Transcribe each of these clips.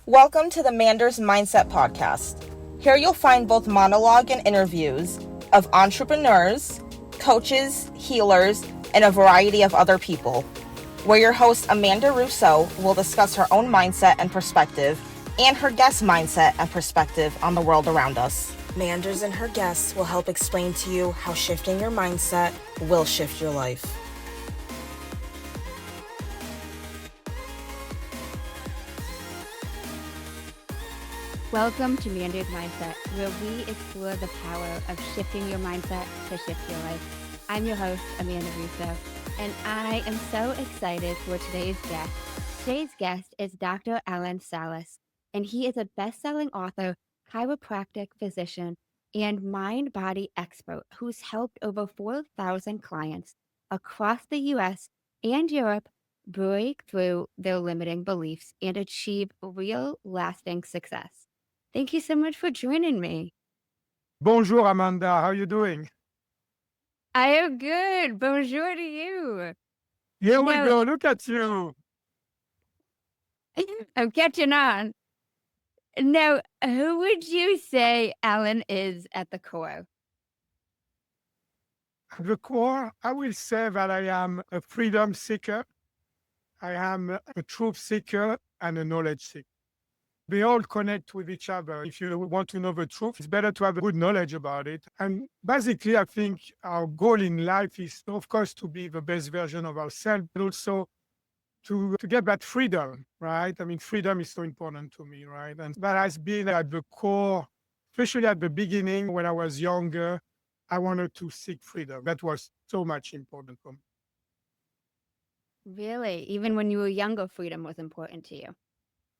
Welcome to the Manders Mindset podcast. Here you'll find both monologue and interviews of entrepreneurs, coaches, healers, and a variety of other people, where your host Amanda Russo will discuss her own mindset and perspective and her guest mindset and perspective on the world around us. Manders and her guests will help explain to you how shifting your mindset will shift your life. Welcome to Manders Mindset, where we explore the power of shifting your mindset to shift your life. I'm your host, Amanda Russo, and I am so excited for today's guest. Today's guest is Dr. Alain Salas, and he is a best-selling author, chiropractic physician, and mind-body expert who's helped over 4,000 clients across the U.S. and Europe break through their limiting beliefs and achieve real, lasting success. Thank you so much for joining me. Bonjour, Amanda. How are you doing? I am good. Bonjour to you. Here we go. Look at you. I'm catching on. Now, who would you say Alain is at the core? At the core, I will say that I am a freedom seeker. I am a truth seeker and a knowledge seeker. They all connect with each other. If you want to know the truth, it's better to have good knowledge about it. And basically, I think our goal in life is, of course, to be the best version of ourselves, but also to get that freedom, right? I mean, freedom is so important to me, right? And that has been at the core, especially at the beginning when I was younger. I wanted to seek freedom. That was so much important for me. Really? Even when you were younger, freedom was important to you?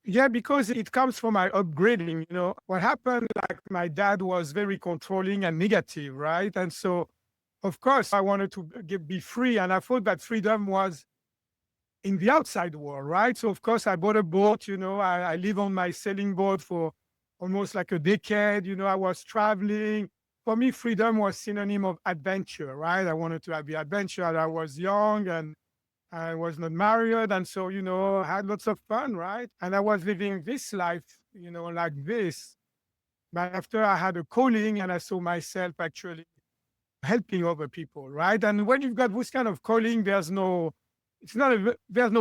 Yeah, because it comes from my upgrading. You know, what happened, like my dad was very controlling and negative, right? And so, of course, I wanted to be free. And I thought that freedom was in the outside world, right? So, of course, I bought a boat. You know, I live on my sailing boat for almost like a decade. You know, I was traveling. For me, freedom was synonym of adventure, right? I wanted to have the adventure. I was young and I was not married. And so, you know, I had lots of fun, right? And I was living this life, you know, like this. But after I had a calling and I saw myself actually helping other people, right? And when you've got this kind of calling, there's no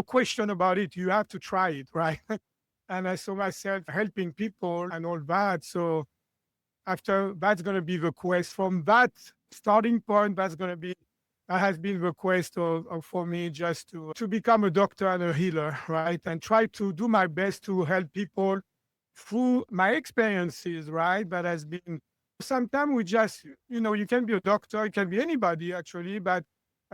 question about it. You have to try it, right? And I saw myself helping people and all that. So after that's going to be the quest from that starting point, that has been the quest for me just to become a doctor and a healer, right? And try to do my best to help people through my experiences, right? That has been, sometimes we just, you know, you can be a doctor, you can be anybody actually, but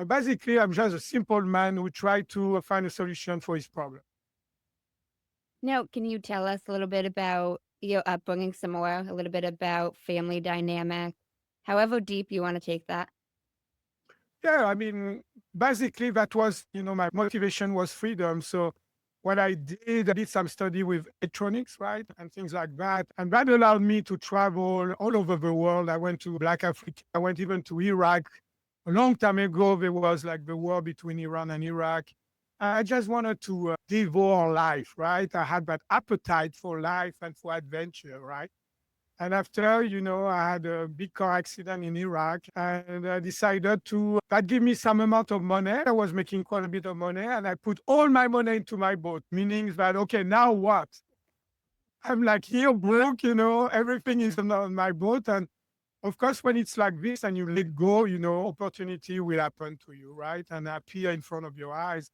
basically I'm just a simple man who tried to find a solution for his problem. Now, can you tell us a little bit about your upbringing some more, a little bit about family dynamic, however deep you want to take that? Yeah, I mean, basically that was, you know, my motivation was freedom. So what I did some study with electronics, right? And things like that. And that allowed me to travel all over the world. I went to Black Africa. I went even to Iraq. A long time ago, there was like the war between Iran and Iraq. I just wanted to devour life, right? I had that appetite for life and for adventure, right? And after, you know, I had a big car accident in Iraq and I decided that give me some amount of money. I was making quite a bit of money and I put all my money into my boat, meaning that, okay, now what? I'm like here broke, you know, everything is on my boat. And of course, when it's like this and you let go, you know, opportunity will happen to you, right? And appear in front of your eyes.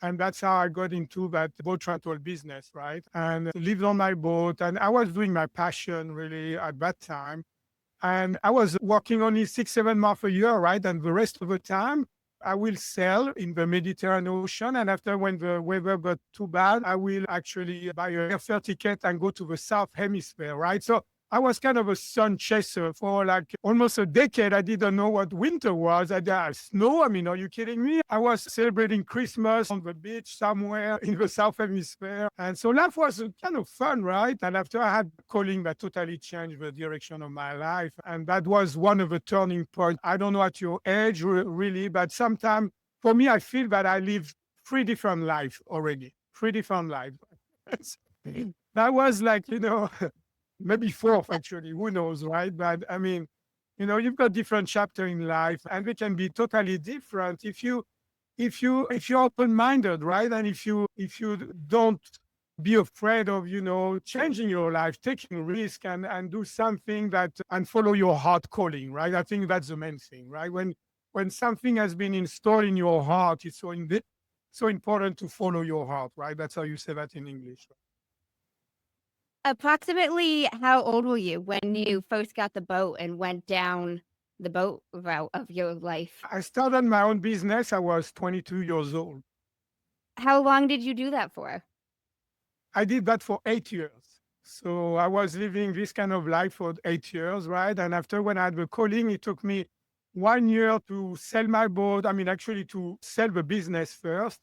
And that's how I got into that boat rental business, right? And lived on my boat. And I was doing my passion really at that time. And I was working only 6-7 months a year, right? And the rest of the time, I will sail in the Mediterranean Ocean. And after when the weather got too bad, I will actually buy a airfare ticket and go to the South Hemisphere, right? So I was kind of a sun chaser for like almost a decade. I didn't know what winter was. I had snow. I mean, are you kidding me? I was celebrating Christmas on the beach somewhere in the South Hemisphere. And so life was kind of fun, right? And after I had calling that totally changed the direction of my life. And that was one of the turning points. I don't know at your age really, but sometimes for me, I feel that I lived 3 different lives already, 3 different lives. That was like, maybe fourth actually, who knows, right? But I mean, you've got different chapter in life and they can be totally different if you're open-minded, right? And if you don't be afraid of, changing your life, taking risk and do something that and follow your heart calling, right? I think that's the main thing, right? When something has been installed in your heart, it's so important to follow your heart, right? That's how you say that in English. Approximately how old were you when you first got the boat and went down the boat route of your life? I started my own business. I was 22 years old. How long did you do that for? I did that for 8 years. So I was living this kind of life for 8 years, right? And after when I had the calling, it took me 1 year to sell my boat. I mean, actually to sell the business first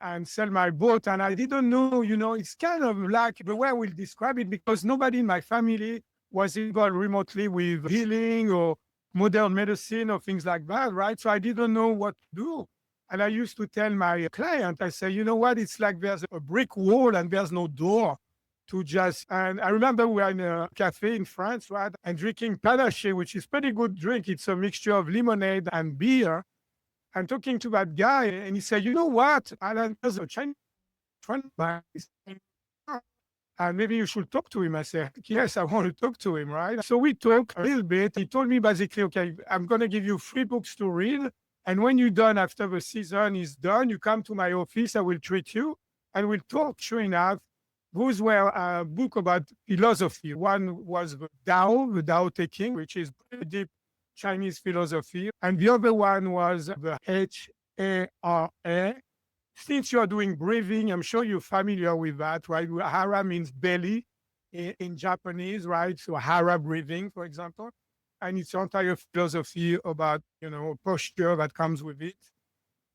and sell my boat. And I didn't know, it's kind of like the way I will describe it because nobody in my family was involved remotely with healing or modern medicine or things like that, right? So I didn't know what to do. And I used to tell my client, I say, you know what? It's like there's a brick wall and there's no door to just. And I remember we were in a cafe in France, right? And drinking panache, which is pretty good drink. It's a mixture of lemonade and beer. And talking to that guy, and he said, you know what? Alan, there's a Chinese friend of mine. And maybe you should talk to him. I said, yes, I want to talk to him, right? So we talked a little bit. He told me basically, okay, I'm going to give you 3 books to read. And when you're done, after the season is done, you come to my office, I will treat you, and we'll talk. Sure enough, those were a book about philosophy. One was the Tao Te Ching, which is pretty deep Chinese philosophy. And the other one was the Hara. Since you're doing breathing, I'm sure you're familiar with that, right? Hara means belly in Japanese, right? So Hara breathing, for example. And it's entire philosophy about, posture that comes with it.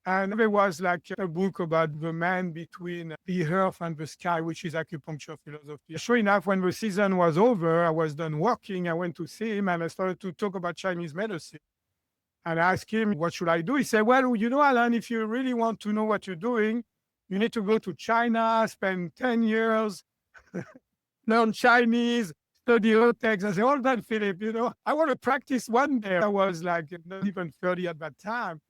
And there was like a book about the man between the earth and the sky, which is acupuncture philosophy. Sure enough, when the season was over, I was done working. I went to see him and I started to talk about Chinese medicine. And I asked him, what should I do? He said, well, Alan, if you really want to know what you're doing, you need to go to China, spend 10 years, learn Chinese, study text. I said, hold on, Philip, I want to practice one day. I was like not even 30 at that time.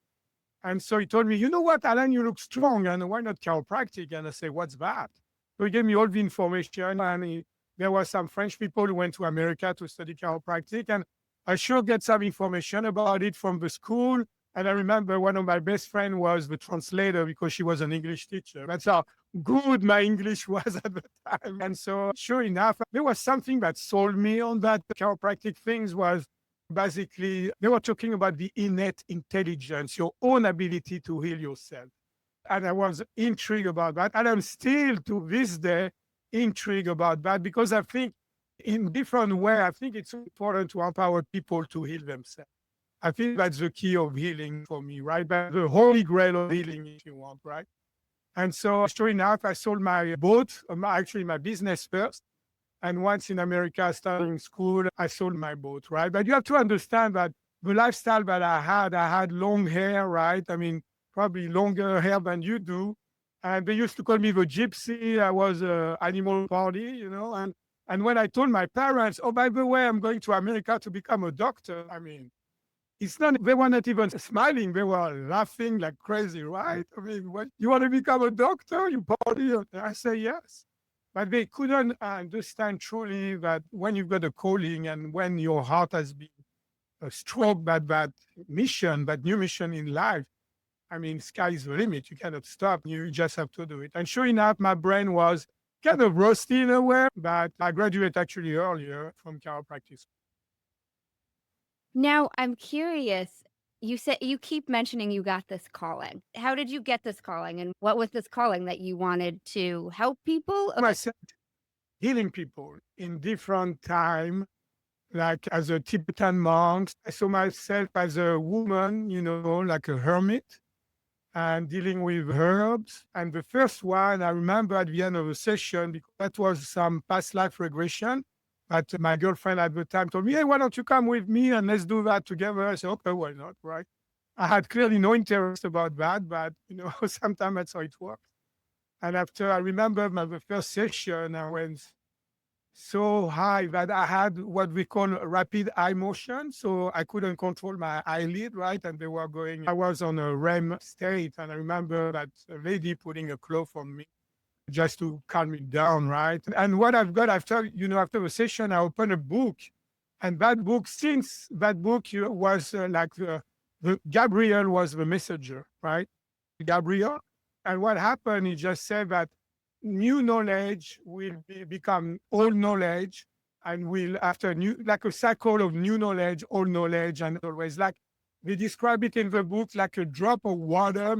And so he told me, you know what, Alan, you look strong, and why not chiropractic? And I said, what's that? So he gave me all the information, and there were some French people who went to America to study chiropractic, and I sure get some information about it from the school. And I remember one of my best friends was the translator because she was an English teacher. That's how good my English was at the time. And so sure enough, there was something that sold me on that chiropractic things was basically, they were talking about the innate intelligence, your own ability to heal yourself. And I was intrigued about that. And I'm still to this day intrigued about that because I think in different way, I think it's important to empower people to heal themselves. I think that's the key of healing for me, right? But the holy grail of healing, if you want, right? And so sure enough, I sold my boat, actually my business first. And once in America, starting school, I sold my boat, right? But you have to understand that the lifestyle that I had long hair, right? I mean, probably longer hair than you do. And they used to call me the gypsy. I was an animal party, and when I told my parents, oh, by the way, I'm going to America to become a doctor, I mean, they were not even smiling. They were laughing like crazy, right? I mean, what, you want to become a doctor? You party? I say yes. But they couldn't understand truly that when you've got a calling and when your heart has been struck by that mission, that new mission in life, I mean, sky is the limit. You cannot stop. You just have to do it. And sure enough, my brain was kind of rusty in a way, but I graduated actually earlier from chiropractic. Now, I'm curious. You said you keep mentioning you got this calling. How did you get this calling? And what was this calling that you wanted to help people? Myself healing people in different time, like as a Tibetan monk. I saw myself as a woman, like a hermit and dealing with herbs. And the first one, I remember at the end of the session, because that was some past life regression. But my girlfriend at the time told me, hey, why don't you come with me and let's do that together? I said, okay, why not, right? I had clearly no interest about that, but, sometimes that's how it works. And after I remember the first session, I went so high that I had what we call rapid eye motion. So I couldn't control my eyelid, right? And they were going, I was on a REM state. And I remember that lady putting a cloth on me just to calm me down, right? And what I've got after the session, I opened a book. And that book, since that book was Gabriel was the messenger, right? Gabriel. And what happened, he just said that new knowledge will become old knowledge and will after new, like a cycle of new knowledge, old knowledge, and always like they describe it in the book like a drop of water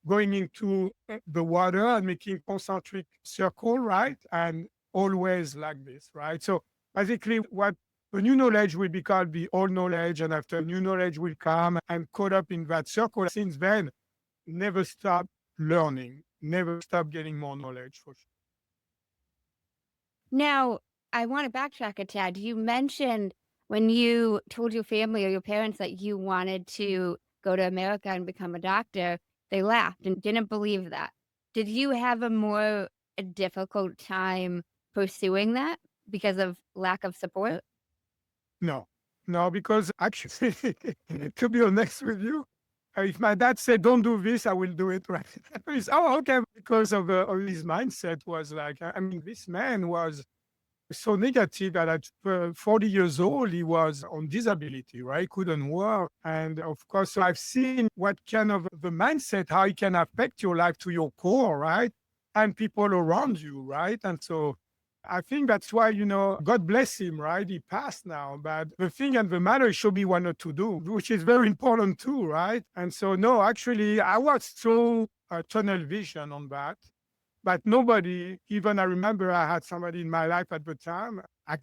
going into the water and making concentric circle, right? And always like this, right? So basically what the new knowledge will become the old knowledge, and after new knowledge will come and caught up in that circle. Since then, never stop learning, never stop getting more knowledge for sure. Now, I want to backtrack a tad. You mentioned when you told your family or your parents that you wanted to go to America and become a doctor, they laughed and didn't believe that. Did you have a difficult time pursuing that because of lack of support? No, no, because actually, to be honest with you, if my dad said, don't do this, I will do it, right? Oh, okay. Because of his mindset was like, I mean, this man was so negative that at 40 years old, he was on disability, right? Couldn't work. And of course, so I've seen what kind of the mindset, how it can affect your life to your core, right? And people around you, right? And so I think that's why, God bless him, right? He passed now. But the thing and the matter is should be wanted to do, which is very important too, right? And so, no, actually, I was so tunnel vision on that. But nobody, even I remember I had somebody in my life at the time, I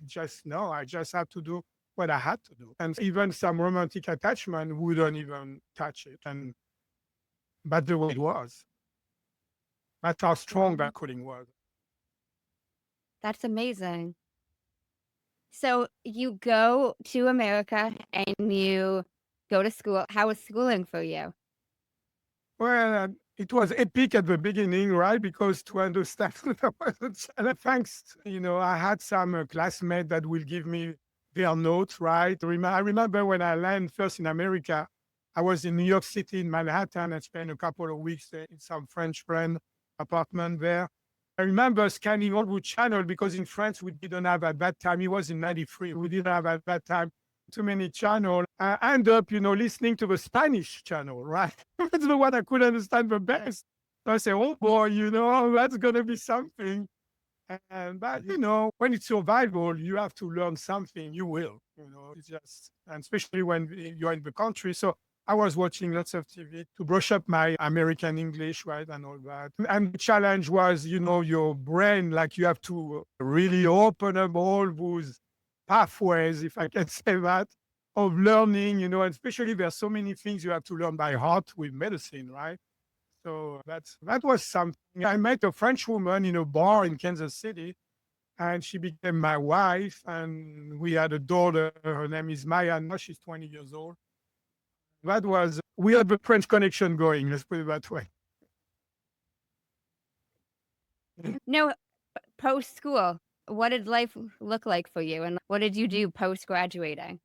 just had to do what I had to do. And even some romantic attachment wouldn't even touch it. But the way it was. That's how strong that coding was. That's amazing. So you go to America and you go to school. How was schooling for you? Well, it was epic at the beginning, right? Because to understand, thanks, I had some classmates that will give me their notes, right? I remember when I landed first in America, I was in New York City, in Manhattan. I spent a couple of weeks in some French friend apartment there. I remember scanning all the channel because in France, we didn't have at that time, it was in 93, we didn't have at that time too many channels. I end up, listening to the Spanish channel, right? That's the one I could understand the best. So I say, oh boy, that's going to be something. But, when it's survival, you have to learn something, you will, it's just, and especially when you're in the country. So I was watching lots of TV to brush up my American English, right, and all that. And the challenge was, your brain, like you have to really open up all those pathways, if I can say that, of learning, and especially there's so many things you have to learn by heart with medicine, right? So that was something. I met a French woman in a bar in Kansas City, and she became my wife, and we had a daughter. Her name is Maya, and now she's 20 years old. We had the French connection going, let's put it that way. No, post school, what did life look like for you? And what did you do post graduating?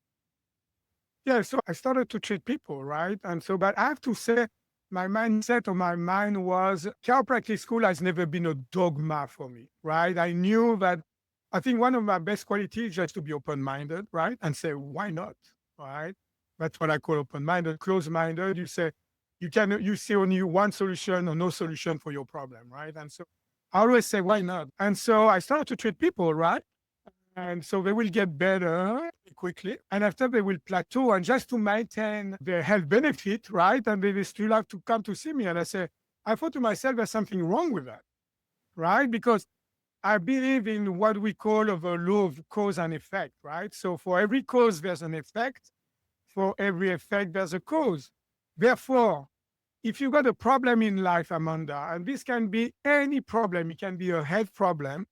Yeah, so I started to treat people, right? And so, but I have to say, my mindset or my mind was chiropractic school has never been a dogma for me, right? I knew that I think one of my best qualities is just to be open-minded, right? And say, why not, right? That's what I call open-minded. Closed-minded, you say, you see only one solution or no solution for your problem, right? And so I always say, why not? And so I started to treat people, right? And so they will get better quickly. And after they will plateau, and just to maintain their health benefit, right? And they will still have to come to see me. And I thought to myself, there's something wrong with that, right? Because I believe in what we call of a law of cause and effect, right? So for every cause, there's an effect. For every effect, there's a cause. Therefore, if you've got a problem in life, Amanda, and this can be any problem, it can be a health problem,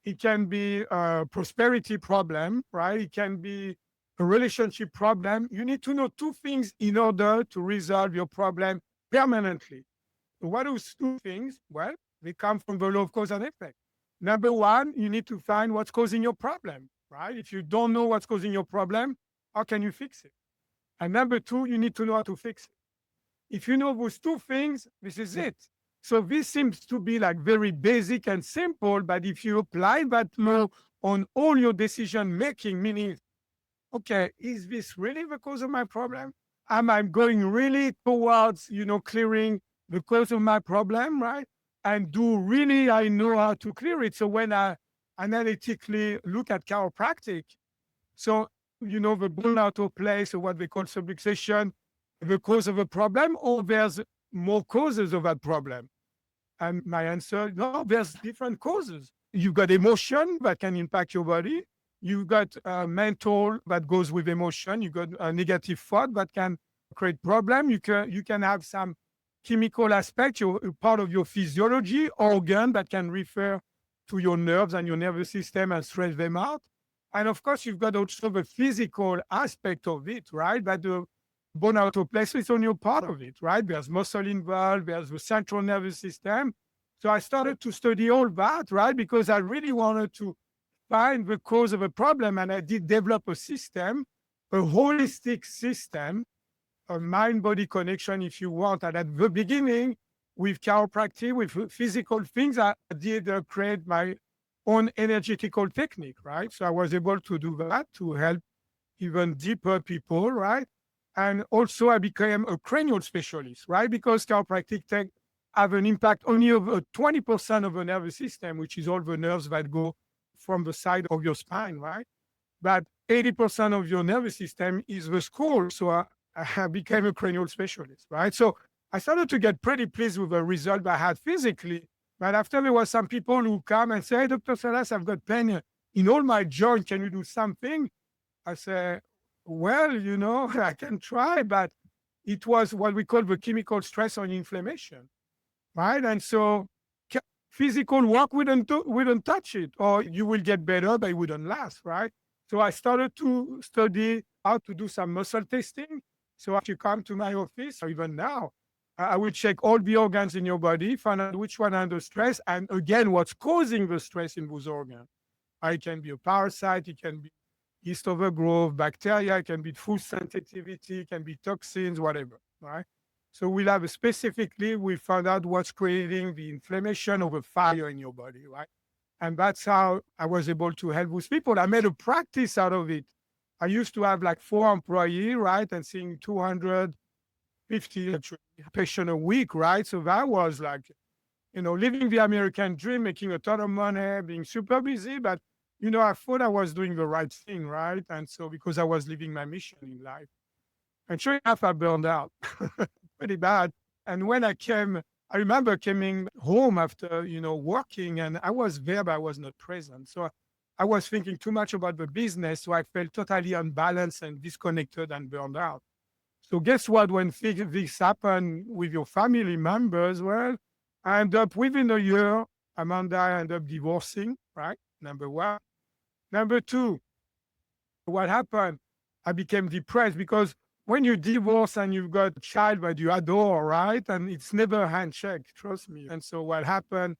it can be a prosperity problem, right? It can be a relationship problem. You need to know two things in order to resolve your problem permanently. So what are those two things? Well, they come from the law of cause and effect. Number one, you need to find what's causing your problem, right? If you don't know what's causing your problem, how can you fix it? And number two, you need to know how to fix it. If you know those two things, this is it. So this seems to be like very basic and simple, but if you apply that more on all your decision making, meaning, okay, is this really the cause of my problem? Am I going really towards, clearing the cause of my problem, right? And do really I know how to clear it? So when I analytically look at chiropractic, so, the burnout or place or what they call subluxation, the cause of a problem, or there's more causes of that problem? And my answer, no, there's different causes. You've got emotion that can impact your body. You've got mental that goes with emotion. You've got a negative thought that can create problem. You can have some chemical aspect, part of your physiology, organ that can refer to your nerves and your nervous system and stress them out. And of course, you've got also the physical aspect of it, right? But the burnout or place is only a part of it, right? There's muscle involved, there's the central nervous system. So I started to study all that, right? Because I really wanted to find the cause of a problem. And I did develop a system, a holistic system, a mind-body connection, if you want. And at the beginning, with chiropractic, with physical things, I did create my own energetical technique, right? So I was able to do that to help even deeper people, right? And also I became a cranial specialist, right? Because chiropractic have an impact only of 20% of the nervous system, which is all the nerves that go from the side of your spine, right? But 80% of your nervous system is the skull. So I became a cranial specialist, right? So I started to get pretty pleased with the result I had physically. But after there were some people who come and say, hey, Dr. Salas, I've got pain in all my joints. Can you do something? I say, well, I can try, but it was what we call the chemical stress on inflammation, right? And so physical work wouldn't touch it, or you will get better, but it wouldn't last, right? So I started to study how to do some muscle testing. So if you come to my office, or even now, I will check all the organs in your body, find out which one are under stress, and again, what's causing the stress in those organs. It can be a parasite, it can be yeast overgrowth, bacteria, it can be food sensitivity, it can be toxins, whatever, right? So we'll have specifically, we found out what's creating the inflammation of the fire in your body, right? And that's how I was able to help those people. I made a practice out of it. I used to have like 4 employees, right? And seeing 250 patients a week, right? So that was like, living the American dream, making a ton of money, being super busy, but I thought I was doing the right thing, right? And so because I was living my mission in life. And sure enough, I burned out pretty bad. And when I remember coming home after, working, and I was there, but I was not present. So I was thinking too much about the business. So I felt totally unbalanced and disconnected and burned out. So guess what? When this happened with your family members, well, I ended up within a year, Amanda ended up divorcing, right? Number one. Number two, what happened? I became depressed because when you divorce and you've got a child that you adore, right? And it's never a handshake, trust me. And so what happened,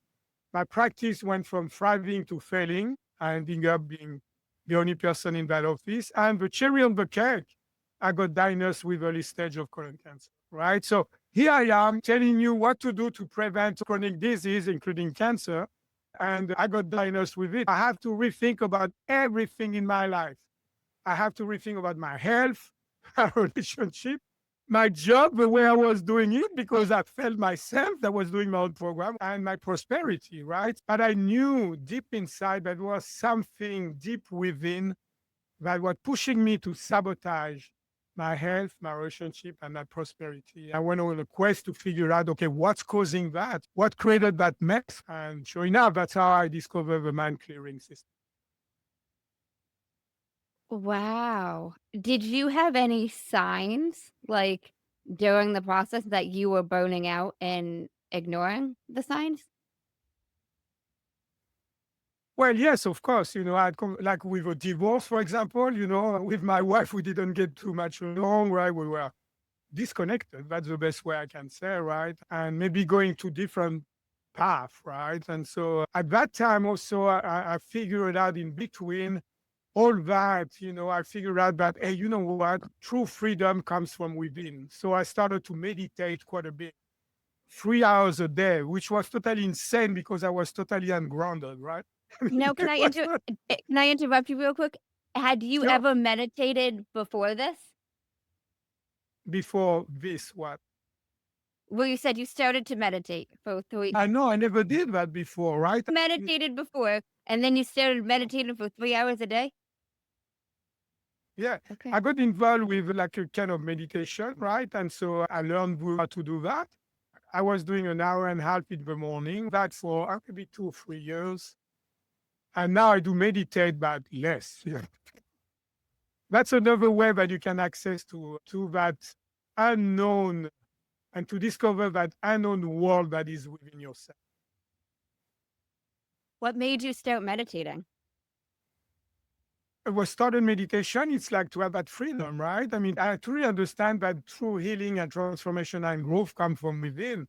my practice went from thriving to failing, ending up being the only person in that office. And the cherry on the cake, I got diagnosed with early stage of colon cancer, right? So here I am telling you what to do to prevent chronic disease, including cancer. And I got diagnosed with it. I have to rethink about everything in my life. I have to rethink about my health, my relationship, my job, the way I was doing it, because I felt myself that was doing my own program, and my prosperity, right? But I knew deep inside that there was something deep within that was pushing me to sabotage my health, my relationship, and my prosperity. I went on a quest to figure out, okay, what's causing that? What created that mess? And sure enough, that's how I discovered the mind clearing system. Wow. Did you have any signs, like during the process, that you were burning out and ignoring the signs? Well, yes, of course. Like with a divorce, for example, with my wife, we didn't get too much along, right? We were disconnected. That's the best way I can say, right? And maybe going to different path, right? And so at that time also, I figured out in between all that, I figured out that, hey, you know what? True freedom comes from within. So I started to meditate quite a bit, 3 hours a day, which was totally insane because I was totally ungrounded, right? Now, It was not can I interrupt you real quick? Had you sure ever meditated before this? before this, what? Well, you said you started to meditate for 3 I know I never did that before, right? meditated before, and then you started meditating for 3 hours a day? Yeah, Okay. I got involved with like a kind of meditation, right? And so I learned how to do that. I was doing an hour and a half in the morning, that for maybe 2 or 3 years. And now I do meditate, but less. Yeah. That's another way that you can access to that unknown and to discover that unknown world that is within yourself. What made you start meditating? Was started meditation, it's like to have that freedom, right? I mean, I truly understand that true healing and transformation and growth come from within.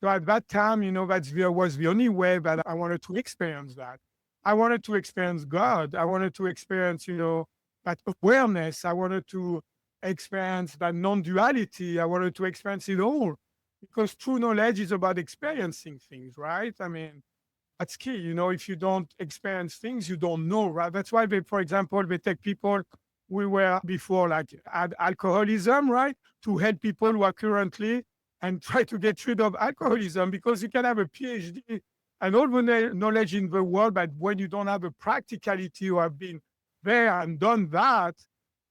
So at that time, was the only way that I wanted to experience that. I wanted to experience God. I wanted to experience, that awareness. I wanted to experience that non-duality. I wanted to experience it all because true knowledge is about experiencing things, right? I mean, that's key. If you don't experience things, you don't know, right? That's why for example, they take people we were before like had alcoholism, right? To help people who are currently and try to get rid of alcoholism because you can have a PhD and all the knowledge in the world, but when you don't have a practicality or have been there and done that,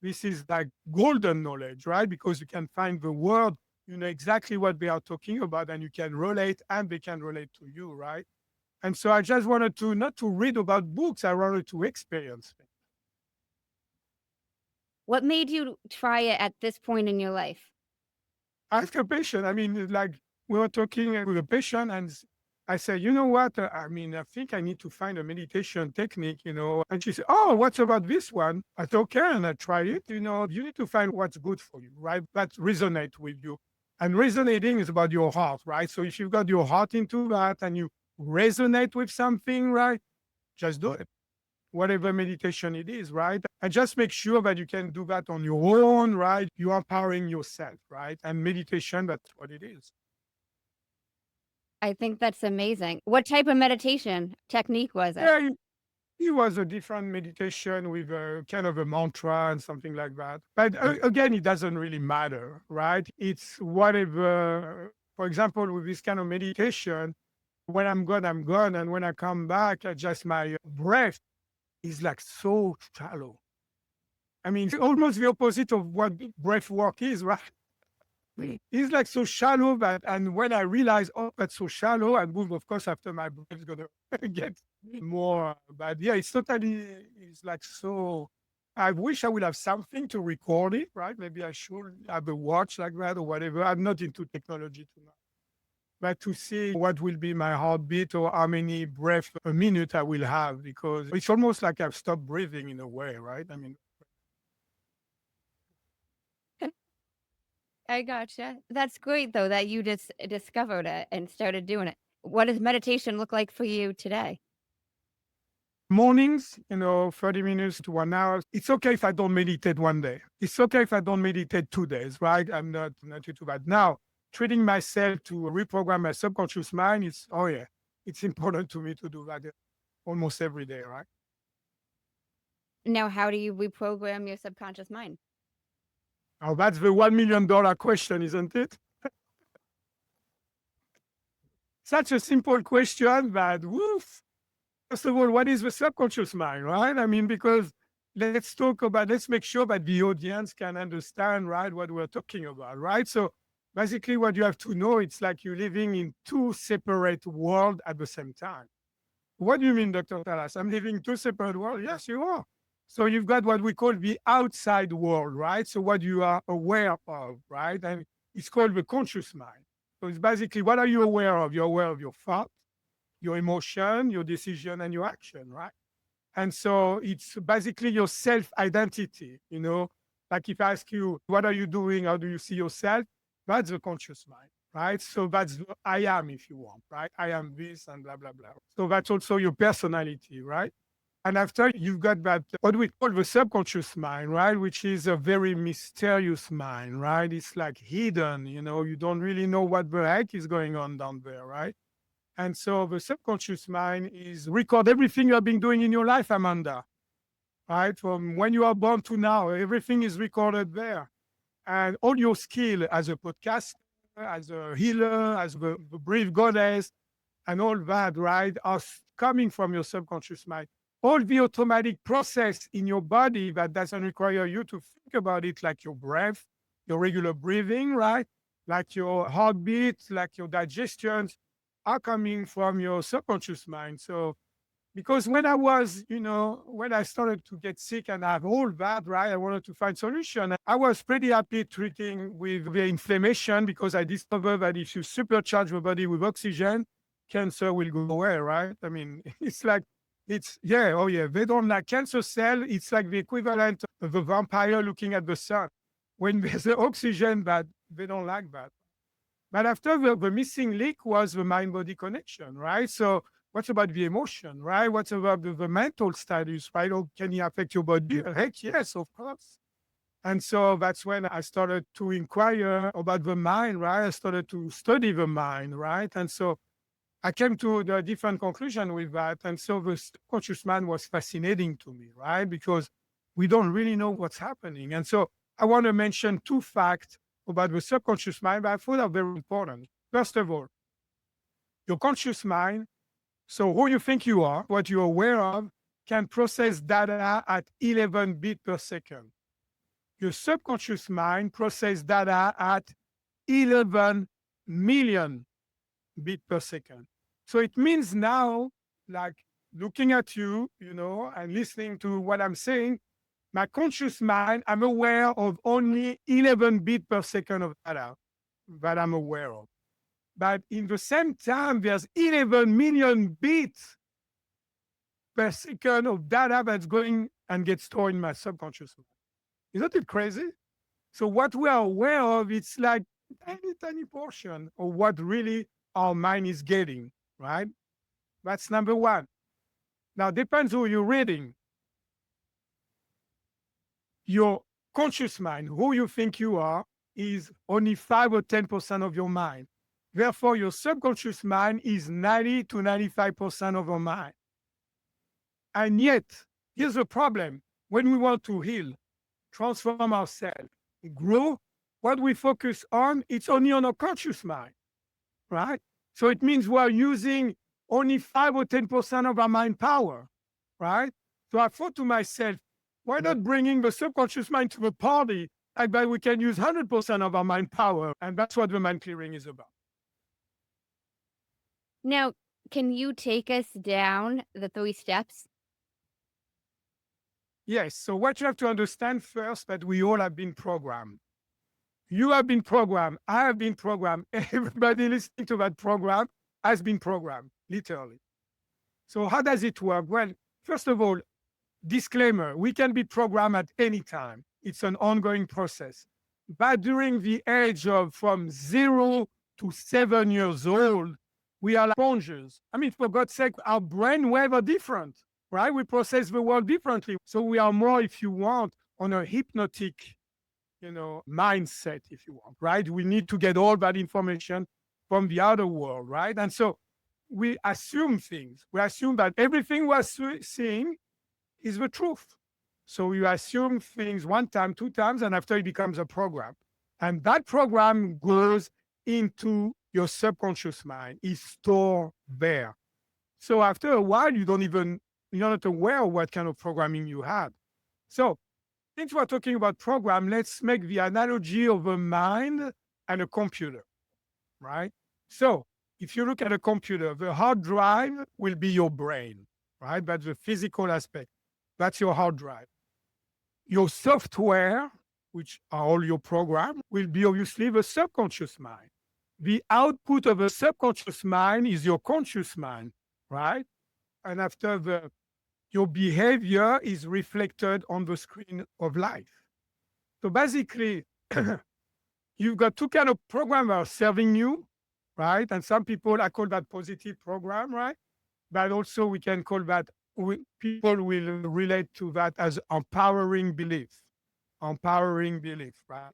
this is like golden knowledge, right? Because you can find the word, you know exactly what they are talking about, and you can relate and they can relate to you, right? And so I just wanted to not to read about books, I wanted to experience things. What made you try it at this point in your life? Ask a patient. I mean, like we were talking with a patient, and I said, you know what? I mean, I think I need to find a meditation technique, And she said, oh, what about this one? I said, okay, and I try it. You need to find what's good for you, right? That resonate with you. And resonating is about your heart, right? So if you've got your heart into that and you resonate with something, right? Just do it. Whatever meditation it is, right? And just make sure that you can do that on your own, right? You're empowering yourself, right? And meditation, that's what it is. I think that's amazing. What type of meditation technique was it? Yeah, it was a different meditation with a kind of a mantra and something like that. But again, it doesn't really matter, right? It's whatever, for example, with this kind of meditation, when I'm gone, I'm gone. And when I come back, just my breath is like so shallow. I mean, it's almost the opposite of what breath work is, right? It's like so shallow that, and when I realize, oh, that's so shallow, I move, of course, after my breath is going to get more. But yeah, it's like so. I wish I would have something to record it, right? Maybe I should have a watch like that or whatever. I'm not into technology too much. But to see what will be my heartbeat or how many breaths a minute I will have, because it's almost like I've stopped breathing in a way, right? I mean, I gotcha. That's great though that you just discovered it and started doing it. What does meditation look like for you today? mornings, 30 minutes to 1 hour. It's okay if I don't meditate one day. It's okay if I don't meditate 2 days, right? I'm not into that. Now, treating myself to reprogram my subconscious mind, it's important to me to do that almost every day, right? Now, how do you reprogram your subconscious mind? Now, that's the $1 million question, isn't it? Such a simple question, but woof. First of all, what is the subconscious mind, right? I mean, because let's make sure that the audience can understand, right, what we're talking about, right? So basically what you have to know, it's like you're living in two separate worlds at the same time. What do you mean, Dr. Salas? I'm living two separate worlds? Yes, you are. So you've got what we call the outside world, right? So what you are aware of, right? And it's called the conscious mind. So it's basically, what are you aware of? You're aware of your thoughts, your emotion, your decision, and your action, right? And so it's basically your self-identity, Like if I ask you, what are you doing? How do you see yourself? That's the conscious mind. right? So that's the I am, if you want, right? I am this and blah, blah, blah. So that's also your personality, right? And after you've got that, what we call the subconscious mind, right? Which is a very mysterious mind, right? It's like hidden, you don't really know what the heck is going on down there, right? And so the subconscious mind is record everything you have been doing in your life, Amanda, right? From when you are born to now, everything is recorded there. And all your skill as a podcaster, as a healer, as the brave goddess, and all that, right, are coming from your subconscious mind. All the automatic process in your body that doesn't require you to think about it, like your breath, your regular breathing, right? Like your heartbeat, like your digestions, are coming from your subconscious mind. So because when I was, when I started to get sick and have all that, right, I wanted to find solution. I was pretty happy treating with the inflammation because I discovered that if you supercharge the body with oxygen, cancer will go away, right? I mean, it's like, yeah, oh yeah, they don't like cancer cell. It's like the equivalent of a vampire looking at the sun. When there's the oxygen, that they don't like that. But after the missing link was the mind-body connection, right? So what's about the emotion, right? What's about the mental status, right? Or can it affect your body? Heck yes, of course. And so that's when I started to inquire about the mind, right? I started to study the mind, right? And so I came to the different conclusion with that. And so the subconscious mind was fascinating to me, right? Because we don't really know what's happening. And so I want to mention two facts about the subconscious mind, but I thought are very important. First of all, your conscious mind, so who you think you are, what you're aware of, can process data at 11 bits per second. Your subconscious mind processes data at 11 million bits per second. So it means now, like looking at you, and listening to what I'm saying, my conscious mind, I'm aware of only 11 bits per second of data that I'm aware of. But in the same time, there's 11 million bits per second of data that's going and gets stored in my subconscious mind. Isn't it crazy? So what we are aware of, it's like tiny, tiny portion of what really our mind is getting, right? That's number one. Now, depends who you're reading. Your conscious mind, who you think you are, is only 5 or 10% of your mind. Therefore, your subconscious mind is 90 to 95% of your mind. And yet, here's the problem. When we want to heal, transform ourselves, grow, what we focus on, it's only on our conscious mind, right? So it means we're using only 5 or 10% of our mind power, right? So I thought to myself, why not bringing the subconscious mind to the party? I bet we can use 100% of our mind power. And that's what the mind clearing is about. Now, can you take us down the 3 steps? Yes. So what you have to understand first, that we all have been programmed. You have been programmed. I have been programmed. Everybody listening to that program has been programmed, literally. So how does it work? Well, first of all, disclaimer, we can be programmed at any time. It's an ongoing process. But during the age of from 0 to 7 years old, we are like sponges. I mean, for God's sake, our brainwaves are different, right? We process the world differently. So we are more, if you want, on a hypnotic, mindset, if you want, right? We need to get all that information from the outer world, right? And so we assume things. We assume that everything we're seeing is the truth. So you assume things one time, 2 times, and after it becomes a program. And that program goes into your subconscious mind, is stored there. So after a while, you're not aware of what kind of programming you had. So since we're talking about program, let's make the analogy of a mind and a computer, right? So if you look at a computer, the hard drive will be your brain, right? That's the physical aspect. That's your hard drive. Your software, which are all your programs, will be obviously the subconscious mind. The output of the subconscious mind is your conscious mind, right? And after your behavior is reflected on the screen of life. So basically, you've got two kind of programmers serving you, right? And some people, I call that positive program, right? But also we can call that, people will relate to that as empowering belief, right?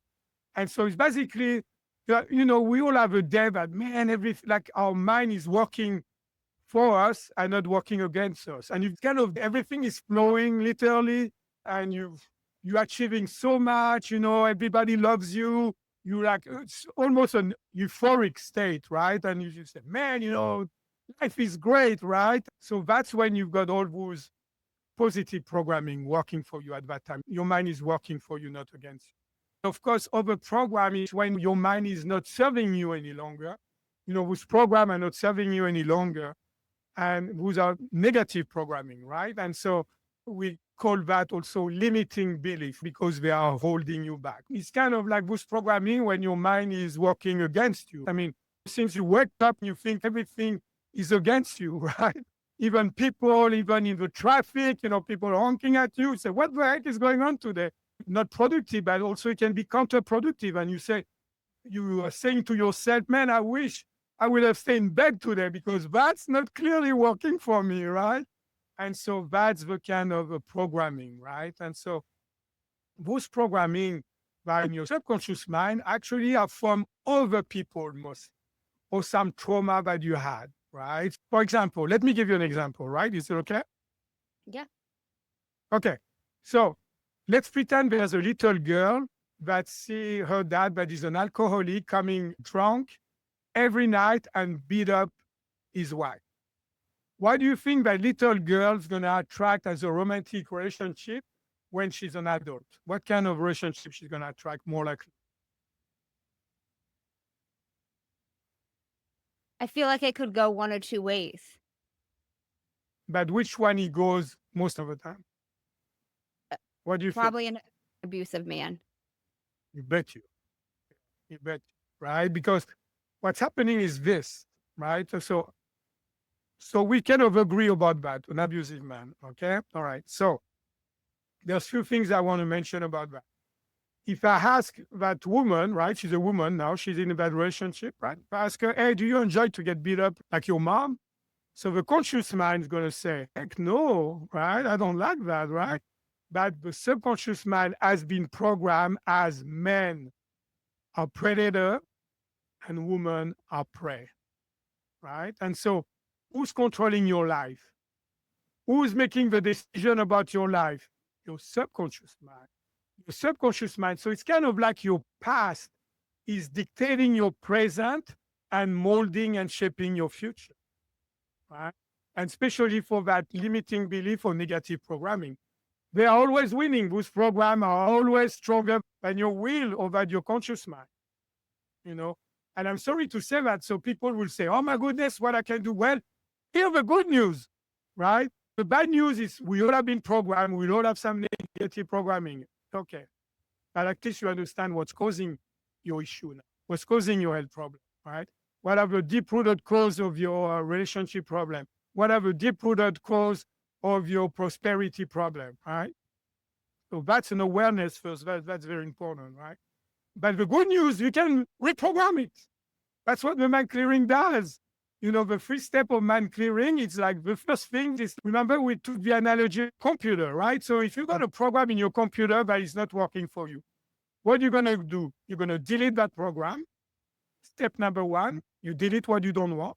And so it's basically, we all have a day that, man, like our mind is working for us and not working against us. And you've kind of, everything is flowing literally, and you're achieving so much, everybody loves you. You like, it's almost an euphoric state, right? And you just say, man, life is great, right? So that's when you've got all those positive programming working for you at that time. Your mind is working for you, not against you. Of course, over programming is when your mind is not serving you any longer. Those programs are not serving you any longer, and those are negative programming, right? And so we call that also limiting belief, because they are holding you back. It's kind of like this programming when your mind is working against you. I mean, since you wake up, you think everything is against you, right? Even people, even in the traffic, people honking at you, say, what the heck is going on today? Not productive, but also it can be counterproductive. And you are saying to yourself, man, I wish I would have stayed in bed today, because that's not clearly working for me, right? And so that's the kind of programming, right? And so those programming that in your subconscious mind actually are from other people mostly, or some trauma that you had, right? For example, let me give you an example, right? Is it okay? Yeah. Okay. So let's pretend there's a little girl that see her dad that is an alcoholic coming drunk every night and beat up his wife. Why do you think that little girl's going to attract as a romantic relationship when she's an adult? What kind of relationship she's going to attract more likely? I feel like it could go one or two ways. But which one he goes most of the time? What do you think? Probably an abusive man. You bet you. You bet you, right? Because what's happening is this, right? So we kind of agree about that, an abusive man, okay? All right. So there's a few things I want to mention about that. If I ask that woman, right, she's a woman now, she's in a bad relationship, right? If I ask her, hey, do you enjoy to get beat up like your mom? So the conscious mind is going to say, heck no, right? I don't like that, right? But the subconscious mind has been programmed as men are predator and women are prey, right? And so who's controlling your life? Who's making the decision about your life? Your subconscious mind. Your subconscious mind. So it's kind of like your past is dictating your present and molding and shaping your future, right? And especially for that limiting belief or negative programming. They are always winning. Those programs are always stronger than your will or than your conscious mind, And I'm sorry to say that. So people will say, oh my goodness, what I can do? Well, here's the good news, right? The bad news is we all have been programmed. We all have some negative programming. Okay. But at least you understand what's causing your issue now, what's causing your health problem, right? What are the deep-rooted cause of your relationship problem? What are the deep-rooted cause of your prosperity problem, right? So that's an awareness first. That's very important, right? But the good news, you can reprogram it. That's what the mind clearing does. The first step of mind clearing, it's like the first thing is, remember we took the analogy of computer, right? So if you got a program in your computer that is not working for you, what are you going to do? You're going to delete that program. Step number one, you delete what you don't want.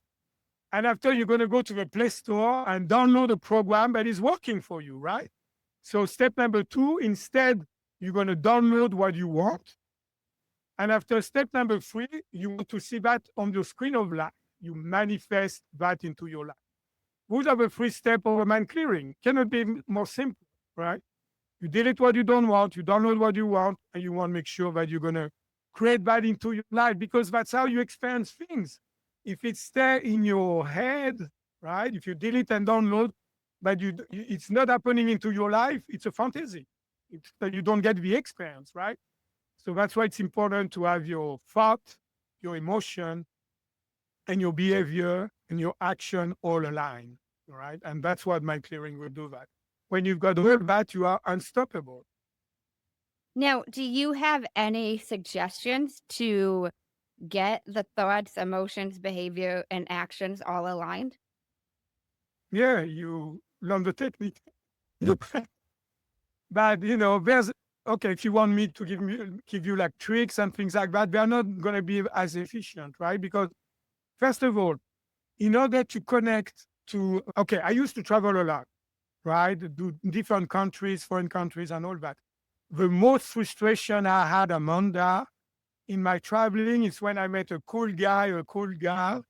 And after, you're going to go to the Play Store and download a program that is working for you, right? So step number two, instead, you're going to download what you want. And after step number three, you want to see that on your screen of life. You manifest that into your life. Those are the three steps of mind clearing. Cannot be more simple, right? You delete what you don't want, you download what you want, and you want to make sure that you're going to create that into your life, because that's how you experience things. If it's there in your head, right? If you delete and download, but it's not happening into your life, it's a fantasy. You don't get the experience, right? So that's why it's important to have your thought, your emotion, and your behavior and your action all aligned, all right? And that's what mind clearing will do that. When you've got all that, you are unstoppable. Now, do you have any suggestions to get the thoughts, emotions, behavior, and actions all aligned? Yeah, you learn the technique. But there's okay, if you want me to give you like tricks and things like that, they're not gonna be as efficient, right? Because first of all, in order to connect to okay, I used to travel a lot, right? Do different countries, foreign countries, and all that. The most frustration I had, Amanda, in my traveling is when I met a cool guy, a cool girl,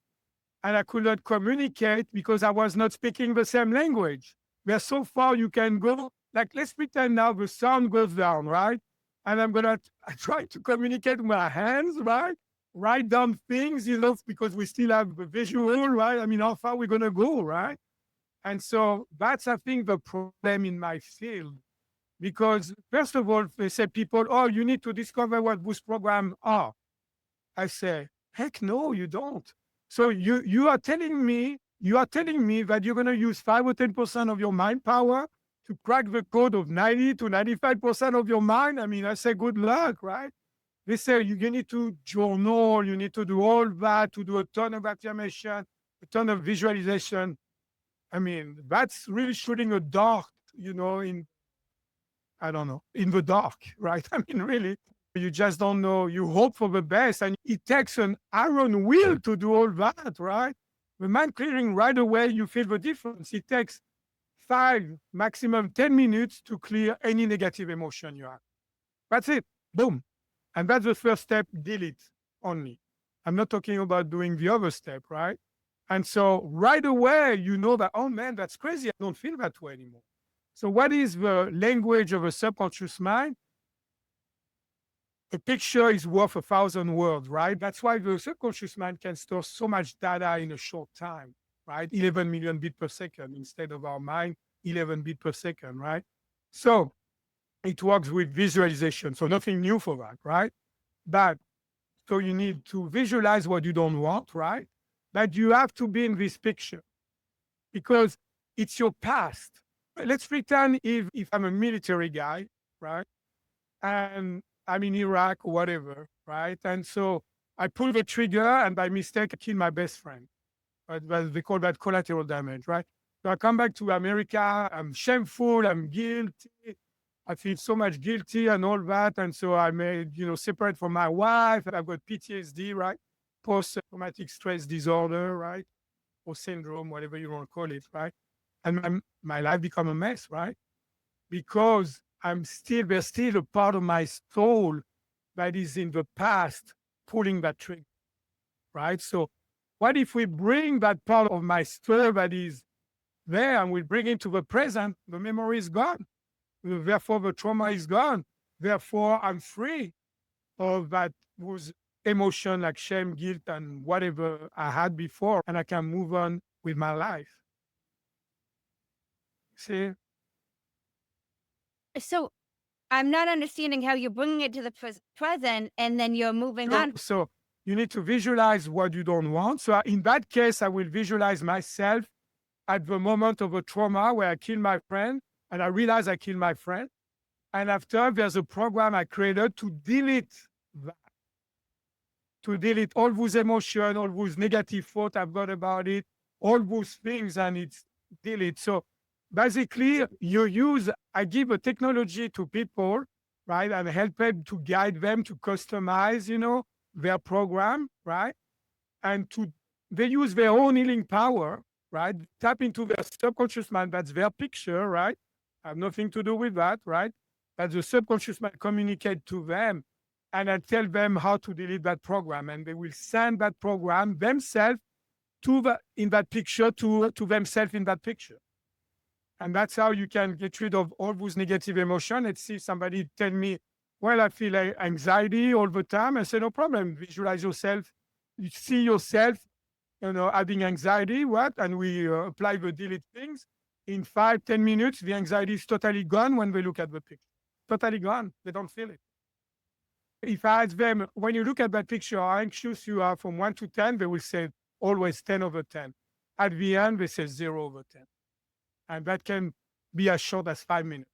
and I could not communicate because I was not speaking the same language. Where so far you can go, like let's pretend now the sound goes down, right? And I'm gonna try to communicate with my hands, right? Write down things, because we still have the visual, right? I mean, how far we're gonna go, right? And so that's, I think, the problem in my field. Because first of all, they say people, oh, you need to discover what those programs are. I say, heck no, you don't. So you are telling me that you're going to use 5 or 10% of your mind power to crack the code of 90 to 95% of your mind. I mean, I say good luck, right? They say you need to journal, you need to do all that, to do a ton of affirmation, a ton of visualization. I mean, that's really shooting a dart, in I don't know, in the dark, right? I mean, really, you just don't know. You hope for the best, and it takes an iron will to do all that, right? The mind clearing right away, you feel the difference. It takes 5, maximum 10 minutes to clear any negative emotion you have. That's it. Boom. And that's the first step, delete only. I'm not talking about doing the other step, right? And so right away, you know that, oh man, that's crazy. I don't feel that way anymore. So what is the language of a subconscious mind? A picture is worth 1,000 words, right? That's why the subconscious mind can store so much data in a short time, right? 11 million bits per second instead of our mind, 11 bits per second, right? So it works with visualization. So nothing new for that, right? But so you need to visualize what you don't want, right? But you have to be in this picture because it's your past. Let's pretend if I'm a military guy, right? And I'm in Iraq or whatever, right? And so I pull the trigger and by mistake, I kill my best friend. Right? They call that collateral damage, right? So I come back to America, I'm shameful, I'm guilty. I feel so much guilty and all that. And so I made, separate from my wife. I've got PTSD, right? Post-traumatic stress disorder, right? Or syndrome, whatever you want to call it, right? And my life become a mess, right? Because there's still a part of my soul that is in the past pulling that trigger, right? So what if we bring that part of my soul that is there and we bring it to the present? The memory is gone. Therefore, the trauma is gone. Therefore, I'm free of that was emotion like shame, guilt, and whatever I had before, and I can move on with my life. See? So I'm not understanding how you're bringing it to the present and then you're moving on. So you need to visualize what you don't want. So in that case, I will visualize myself at the moment of a trauma where I kill my friend and I realize I killed my friend. And after, there's a program I created to delete that, to delete all those emotions, all those negative thoughts I've got about it, all those things, and it's delete. So basically, I give a technology to people, right, and help them to guide them to customize, their program, right, and they use their own healing power, right, tap into their subconscious mind. That's their picture, right. I have nothing to do with that, right. But the subconscious mind communicate to them, and I tell them how to delete that program, and they will send that program themselves in that picture to themselves in that picture. And that's how you can get rid of all those negative emotions. Let's see somebody tell me, well, I feel like anxiety all the time. I say, no problem. Visualize yourself. You see yourself, having anxiety, what? And we apply the delete things. In 5-10 minutes, the anxiety is totally gone when they look at the picture. Totally gone. They don't feel it. If I ask them, when you look at that picture, how anxious you are from 1 to 10, they will say always 10 over 10. At the end, they say 0 over 10. And that can be as short as 5 minutes.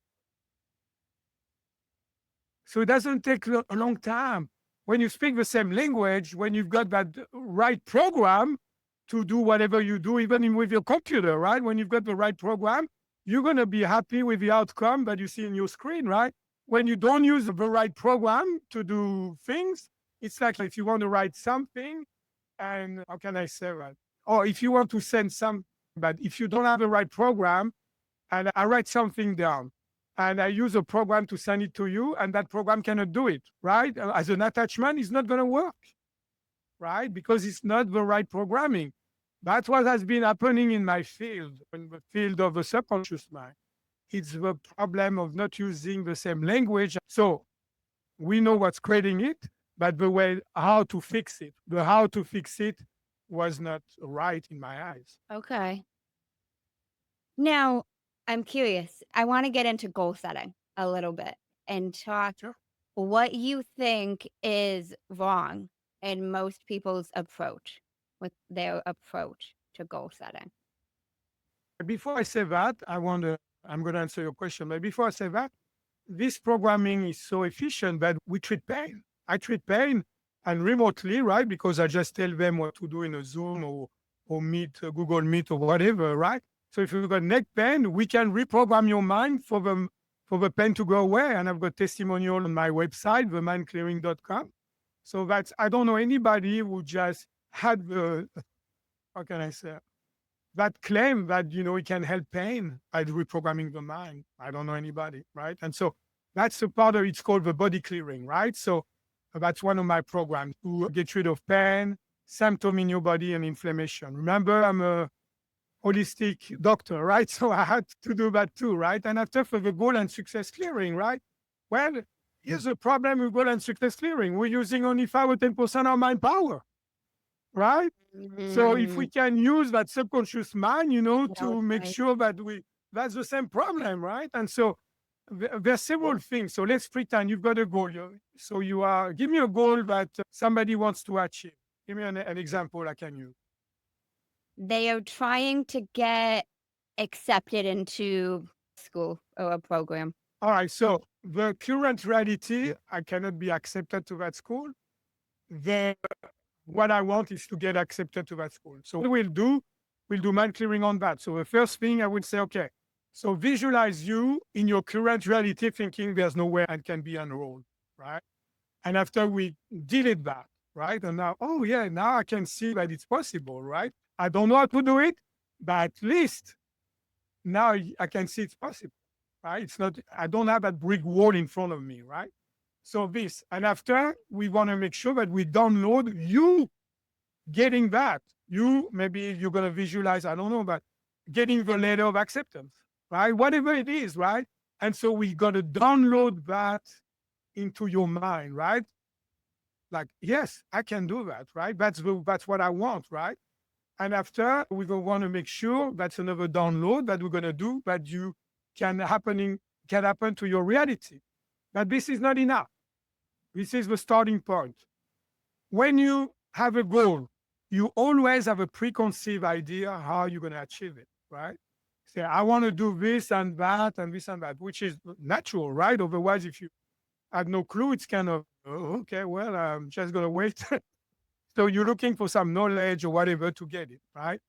So it doesn't take a long time. When you speak the same language, when you've got that right program to do whatever you do, even with your computer, right? When you've got the right program, you're going to be happy with the outcome that you see in your screen, right? When you don't use the right program to do things, it's like if you want to write something, and how can I say that? Or if you want to send some, but if you don't have the right program, and I write something down, and I use a program to send it to you, and that program cannot do it, right? As an attachment, it's not going to work, right? Because it's not the right programming. That's what has been happening in my field, in the field of the subconscious mind. It's the problem of not using the same language. So we know what's creating it, but the way how to fix it, the how to fix it was not right in my eyes. Okay. Now, I'm curious. I want to get into goal setting a little bit and talk Sure. what you think is wrong in most people's approach with their approach to goal setting. Before I say that, I'm going to answer your question. But before I say that, this programming is so efficient that we treat pain. I treat pain and remotely, right? Because I just tell them what to do in a Zoom or Meet, Google Meet or whatever, right? So if you've got neck pain, we can reprogram your mind for the pain to go away. And I've got testimonial on my website, themindclearing.com. So that's, I don't know anybody who just had the, how can I say, that claim that, it can help pain by reprogramming the mind. I don't know anybody, right? And so that's a part of it's called the body clearing, right? So that's one of my programs to get rid of pain, symptom in your body, and inflammation. Remember, I'm a holistic doctor, right? So I had to do that too, right? And after for the goal and success clearing, right? Well, here's the problem with goal and success clearing. We're using only 5 or 10% of mind power, right? So if we can use that subconscious mind, to make sure that that's the same problem, right? And so there's several things. So let's pretend you've got a goal. So give me a goal that somebody wants to achieve. Give me an example I can use. They are trying to get accepted into school or a program. All right. So the current reality, I cannot be accepted to that school. What I want is to get accepted to that school. So what we'll do mind clearing on that. So the first thing I would say, okay, so visualize you in your current reality thinking there's no way I can be enrolled, right? And after we delete that, right? And now, oh yeah, now I can see that it's possible, right? I don't know how to do it, but at least now I can see it's possible, right? It's not, I don't have that brick wall in front of me, right? So this, and after we want to make sure that we download you getting that. Maybe you're going to visualize, I don't know, but getting the letter of acceptance, right? Whatever it is, right? And so we got to download that into your mind, right? Like, yes, I can do that, right? That's what I want, right? And after we're going to want to make sure that's another download that we're going to do that you can happen to your reality. But this is not enough. This is the starting point. When you have a goal, you always have a preconceived idea how you're going to achieve it, right? Say, I want to do this and that and this and that, which is natural, right? Otherwise, if you have no clue, it's kind of, oh, okay, well, I'm just going to wait. So you're looking for some knowledge or whatever to get it, right?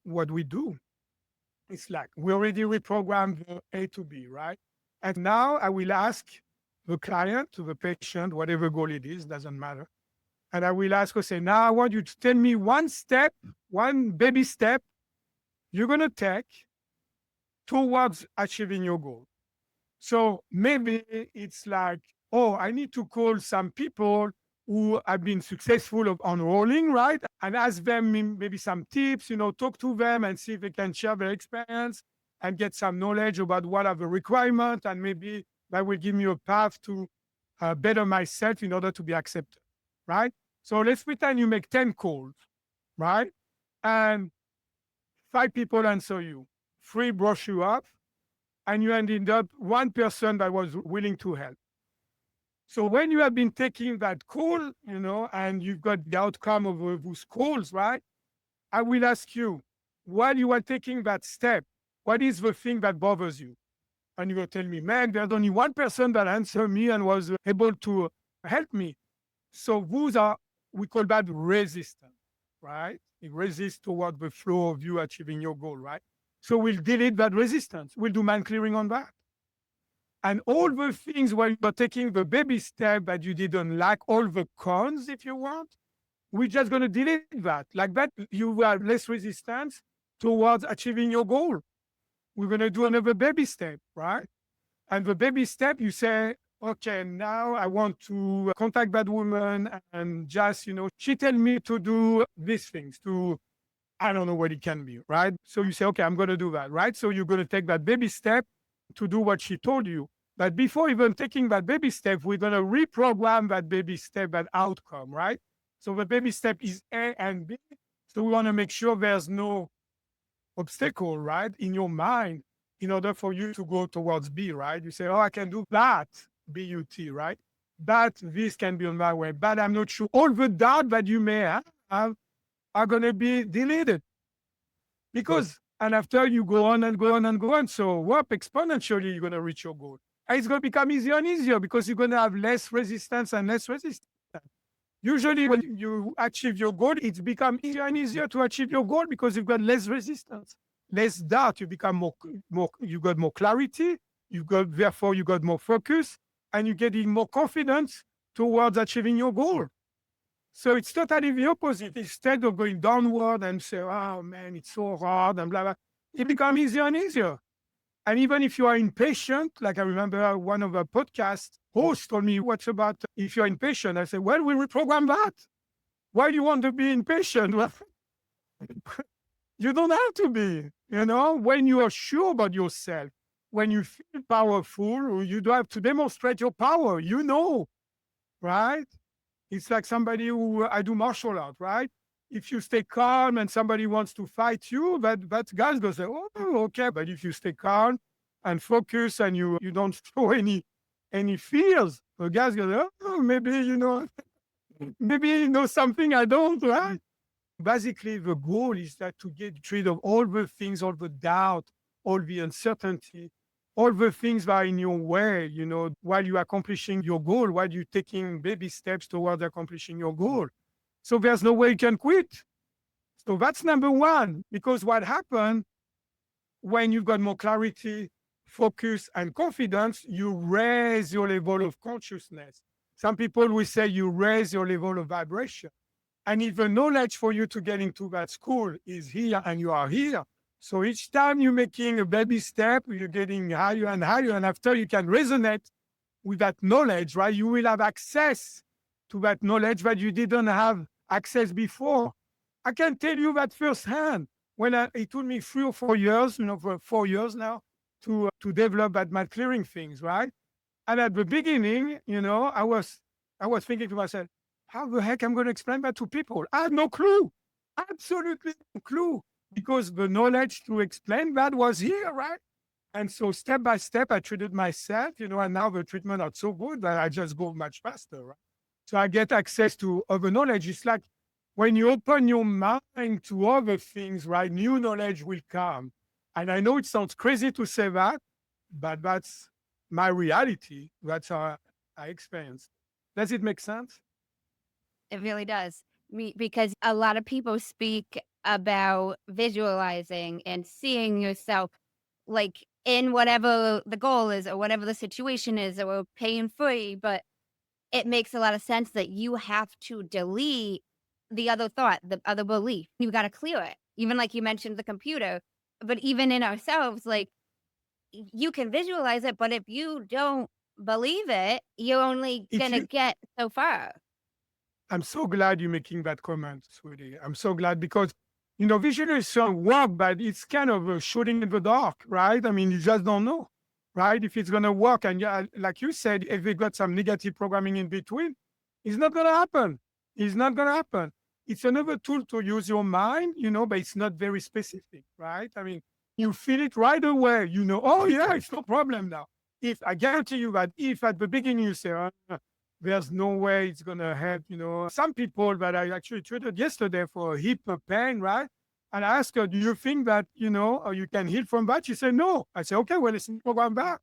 What we do, it's like we already reprogrammed the A to B, right? And now I will ask the client, to the patient, whatever goal it is, doesn't matter. And I will ask her, say, now I want you to tell me one baby step you're going to take towards achieving your goal. So maybe it's like, oh, I need to call some people who have been successful of enrolling, right? And ask them maybe some tips, talk to them and see if they can share their experience and get some knowledge about what are the requirements, and maybe that will give me a path to better myself in order to be accepted, right? So let's pretend you make 10 calls, right? And 5 people answer you, 3 brush you off, and you ended up 1 person that was willing to help. So when you have been taking that call, and you've got the outcome of those calls, right? I will ask you, while you are taking that step, what is the thing that bothers you? And you're going to tell me, man, there's only one person that answered me and was able to help me. So we call that resistance, right? It resists toward the flow of you achieving your goal, right? So we'll delete that resistance. We'll do mind clearing on that. And all the things where you're taking the baby step that you didn't like, all the cons, if you want, we're just going to delete that. Like that, you have less resistance towards achieving your goal. We're going to do another baby step, right? And the baby step, you say, okay, now I want to contact that woman and just, she tell me to do these things, I don't know what it can be, right? So you say, okay, I'm going to do that, right? So you're going to take that baby step to do what she told you. But before even taking that baby step, we're going to reprogram that baby step, that outcome, right? So the baby step is A and B. So we want to make sure there's no obstacle, right, in your mind in order for you to go towards B, right? You say, oh, I can do that, B-U-T, right? But this can be on my way, but I'm not sure. All the doubt that you may have are going to be deleted and after you go on and go on and go on, so exponentially, you're going to reach your goal. And it's going to become easier and easier because you're going to have less resistance and less resistance. Usually when you achieve your goal, it's become easier and easier to achieve your goal because you've got less resistance, less doubt. You become more, you got more clarity. Therefore, you got more focus and you're getting more confidence towards achieving your goal. So it's totally the opposite. Instead of going downward and say, oh man, it's so hard and blah, blah, it becomes easier and easier. And even if you are impatient, like I remember one of the podcast hosts told me, what's about if you're impatient? I said, well, we reprogram that. Why do you want to be impatient? Well, you don't have to be, when you are sure about yourself, when you feel powerful, you don't have to demonstrate your power, right? It's like somebody who, I do martial art, right? If you stay calm and somebody wants to fight you, that guy's going to say, oh, okay. But if you stay calm and focus and you don't show any fears, the guy's going to say, oh, maybe you know something I don't, right? Basically, the goal is that to get rid of all the things, all the doubt, all the uncertainty, all the things that are in your way, while you're accomplishing your goal, while you're taking baby steps towards accomplishing your goal. So there's no way you can quit. So that's number one, because what happened when you've got more clarity, focus, and confidence, you raise your level of consciousness. Some people will say you raise your level of vibration. And if the knowledge for you to get into that school is here and you are here, so each time you're making a baby step, you're getting higher and higher. And after you can resonate with that knowledge, right? You will have access to that knowledge that you didn't have access before. I can tell you that firsthand. It took me 3 or 4 years, for 4 years now, to develop that mind clearing things, right? And at the beginning, I was thinking to myself, how the heck I'm going to explain that to people? I had no clue, absolutely no clue, because the knowledge to explain that was here, right? And so step by step, I treated myself, and now the treatment are so good that I just go much faster, right? So I get access to other knowledge. It's like when you open your mind to other things, right, new knowledge will come. And I know it sounds crazy to say that, but that's my reality. That's how I experienced. Does it make sense? It really does. Because a lot of people speak about visualizing and seeing yourself like in whatever the goal is or whatever the situation is or pain-free, but it makes a lot of sense that you have to delete the other thought, the other belief. You got to clear it. Even like you mentioned the computer, but even in ourselves, like you can visualize it, but if you don't believe it, you're only going to get so far. I'm so glad you're making that comment, sweetie. I'm so glad because, visualization work, but it's kind of a shooting in the dark, right? I mean, you just don't know, right? If it's going to work. And like you said, if we got some negative programming in between, it's not going to happen. It's not going to happen. It's another tool to use your mind, but it's not very specific, right? I mean, you feel it right away, oh yeah, it's no problem now. I guarantee you that if at the beginning you say, there's no way it's going to help, some people that I actually treated yesterday for hip pain, right? And I asked her, do you think that, or you can heal from that? She said, no. I said, okay, well, let's program that.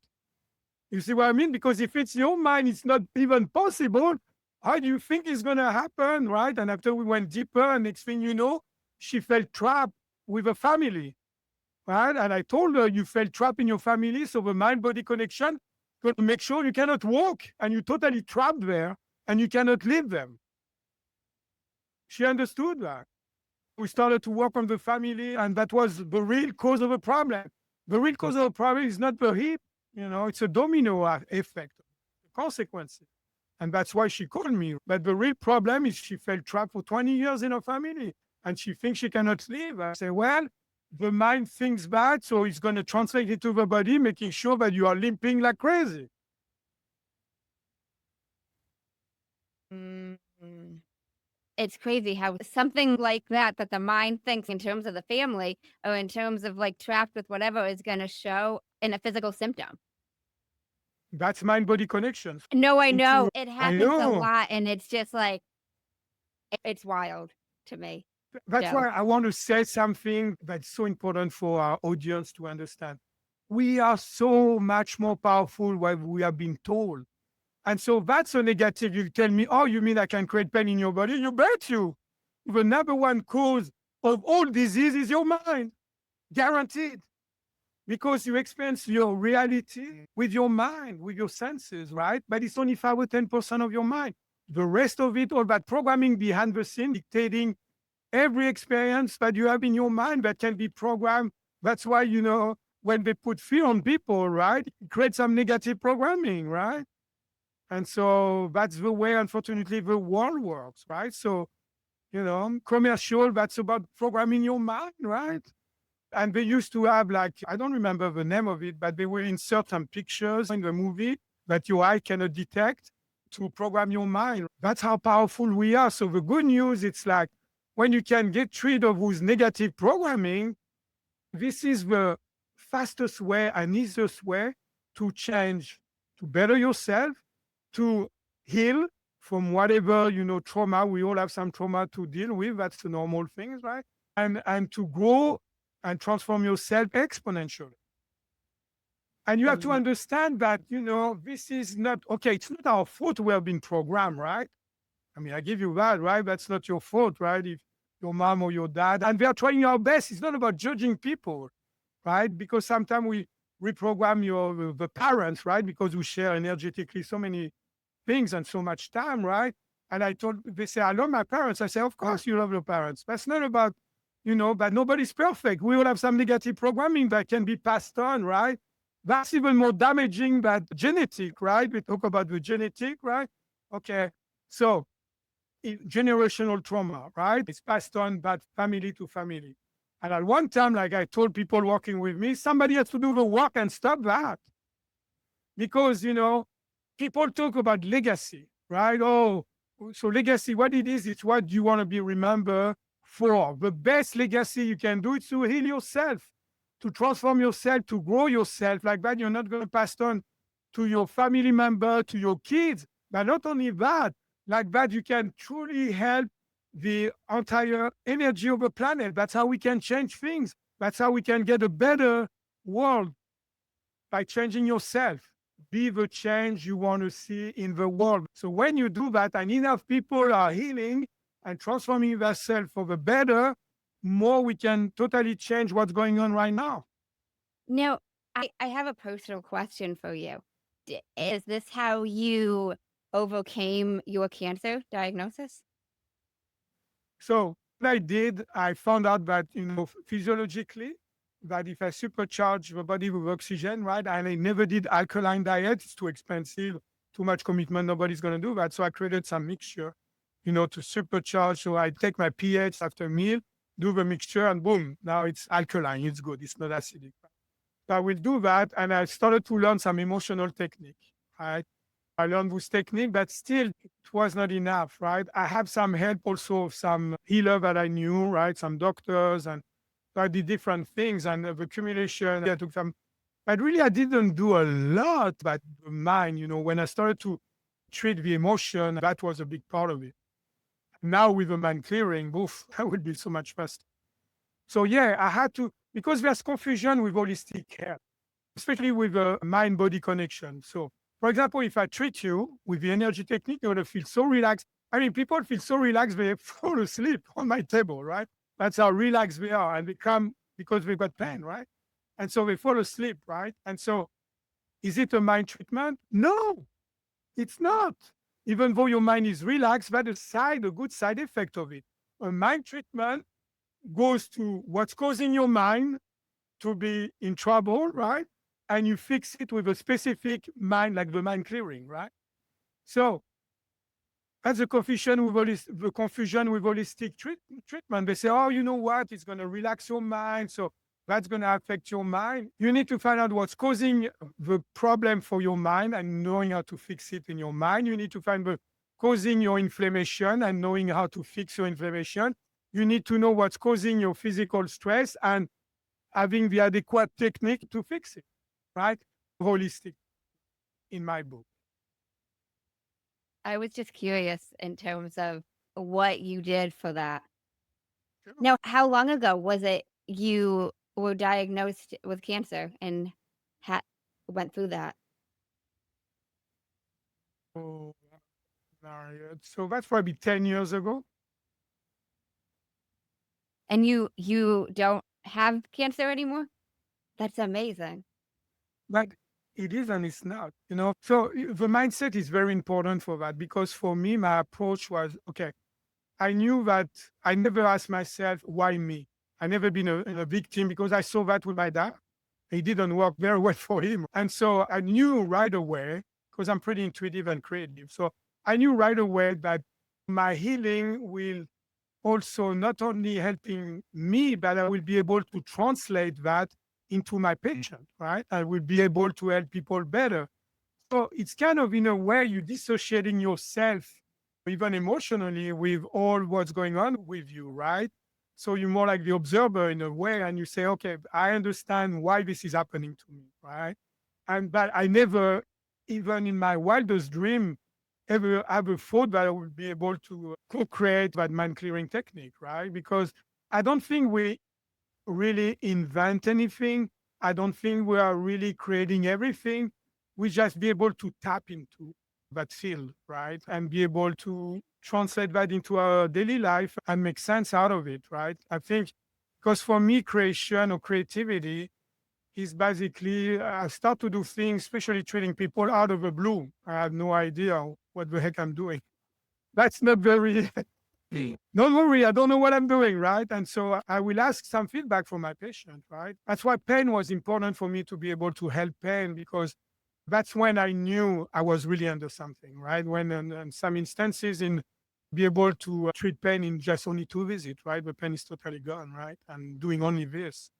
You see what I mean? Because if it's your mind, it's not even possible. How do you think it's going to happen, right? And after we went deeper, and next thing you know, she felt trapped with a family, right? And I told her, you felt trapped in your family, so the mind-body connection going to make sure you cannot walk, and you're totally trapped there, and you cannot leave them. She understood that. We started to work on the family, and that was the real cause of the problem. The real cause of the problem is not the hip, it's a domino effect, consequences. And that's why she called me. But the real problem is she felt trapped for 20 years in her family, and she thinks she cannot leave. I say, well, the mind thinks bad, so it's going to translate it to the body, making sure that you are limping like crazy. Mm-hmm. It's crazy how something like that the mind thinks in terms of the family or in terms of like trapped with whatever is going to show in a physical symptom. That's mind-body connection. No, I know. It happens a lot, and it's just like, it's wild to me. That's why I want to say something that's so important for our audience to understand. We are so much more powerful than we have been told. And so that's a negative. You tell me, oh, you mean I can create pain in your body? You bet you. The number one cause of all disease is your mind. Guaranteed. Because you experience your reality with your mind, with your senses, right? But it's only 5 or 10% of your mind. The rest of it, all that programming behind the scene, dictating every experience that you have in your mind that can be programmed. That's why, when they put fear on people, right? It creates some negative programming, right? And so that's the way, unfortunately, the world works, right? So, commercial, that's about programming your mind, right? And they used to have, like, I don't remember the name of it, but they will insert some pictures in the movie that your eye cannot detect to program your mind. That's how powerful we are. So the good news, it's like, when you can get rid of those negative programming, this is the fastest way and easiest way to change, to better yourself, to heal from whatever, trauma. We all have some trauma to deal with. That's the normal things, right? And to grow and transform yourself exponentially. And you have to understand that, this is not, okay, it's not our fault we have been programmed, right? I mean, I give you that, right? That's not your fault, right? If your mom or your dad, and we are trying our best. It's not about judging people, right? Because sometimes we reprogram the parents, right? Because we share energetically so many things and so much time, right? And they say, I love my parents. I say, of course you love your parents. That's not about, but nobody's perfect. We all have some negative programming that can be passed on, right? That's even more damaging than genetic, right? We talk about the genetic, right? Okay. So generational trauma, right? It's passed on by family to family. And at one time, like I told people working with me, somebody has to do the work and stop that. Because, people talk about legacy, right? Oh, so legacy, what it is, it's what you want to be remembered for. The best legacy you can do is to heal yourself, to transform yourself, to grow yourself. Like that, you're not going to pass on to your family member, to your kids. But not only that, like that, you can truly help the entire energy of the planet. That's how we can change things. That's how we can get a better world, by changing yourself. Be the change you want to see in the world. So when you do that, and enough people are healing and transforming themselves for the better, more we can totally change what's going on right now. Now, I have a personal question for you. Is this how you overcame your cancer diagnosis? So what I did, I found out that, physiologically, that if I supercharge the body with oxygen, right, and I never did alkaline diet, it's too expensive, too much commitment, nobody's going to do that. So I created some mixture, to supercharge. So I take my pH after meal, do the mixture, and boom, now it's alkaline, it's good, it's not acidic. So I will do that, and I started to learn some emotional technique, right? I learned this technique, but still it was not enough, right? I have some help also of some healer that I knew, right? Some doctors, and so I did different things, and the accumulation, I took some, but really I didn't do a lot, but the mind, when I started to treat the emotion, that was a big part of it. Now with the mind clearing, I would be so much faster. So yeah, I had to, because there's confusion with holistic care, especially with a mind-body connection. So for example, if I treat you with the energy technique, you're going to feel so relaxed. I mean, people feel so relaxed, they fall asleep on my table, right? That's how relaxed they are. And they come because they've got pain, right? And so they fall asleep, right? And so is it a mind treatment? No, it's not. Even though your mind is relaxed, that's a good side effect of it. A mind treatment goes to what's causing your mind to be in trouble, right? And you fix it with a specific mind, like the mind clearing, right? So that's the confusion with holistic treatment. They say, oh, you know what? It's going to relax your mind. So that's going to affect your mind. You need to find out what's causing the problem for your mind and knowing how to fix it in your mind. You need to find the causing your inflammation and knowing how to fix your inflammation. You need to know what's causing your physical stress and having the adequate technique to fix it, right? Holistic in my book. I was just curious in terms of what you did for that. Sure. Now, how long ago was it you were diagnosed with cancer and went through that? Oh, so that's probably 10 years ago. And you don't have cancer anymore? That's amazing. But it is and it's not, you know. So the mindset is very important for that, because for me, my approach was, okay, I knew that I never asked myself, why me? I never been a victim, because I saw that with my dad. It didn't work very well for him. And so I knew right away, because I'm pretty intuitive and creative. So I knew right away that my healing will also not only helping me, but I will be able to translate that into my patient, right? I will be able to help people better. So it's kind of, in a way, you dissociating yourself, even emotionally, with all what's going on with you, right? So you're more like the observer in a way, and you say, okay, I understand why this is happening to me, right? But I never, even in my wildest dream, ever thought that I would be able to co-create that mind clearing technique, right? Because I don't think we really invent anything. I don't think we are really creating everything. We just be able to tap into that field, right? And be able to translate that into our daily life and make sense out of it, right? I think, because for me, creation or creativity is basically, I start to do things, especially treating people out of the blue. I have no idea what the heck I'm doing. That's not very, don't worry, I don't know what I'm doing, right? And so I will ask some feedback from my patient, right? That's why pain was important for me, to be able to help pain, because that's when I knew I was really under something, right? When in some instances, in be able to treat pain in just only 2 visits, right? The pain is totally gone, right? And doing only this.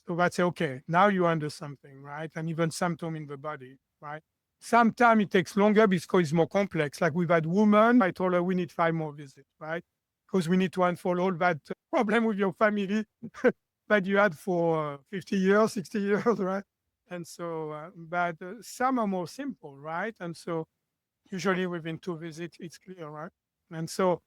So that's okay. Now you're under something, right? And even symptom in the body, right? Sometimes it takes longer because it's more complex. Like with that woman, I told her we need 5 more visits, right? Because we need to unfold all that problem with your family that you had for 50 years, 60 years, right? And so, but some are more simple, right? And so usually within 2 visits, it's clear, right? And so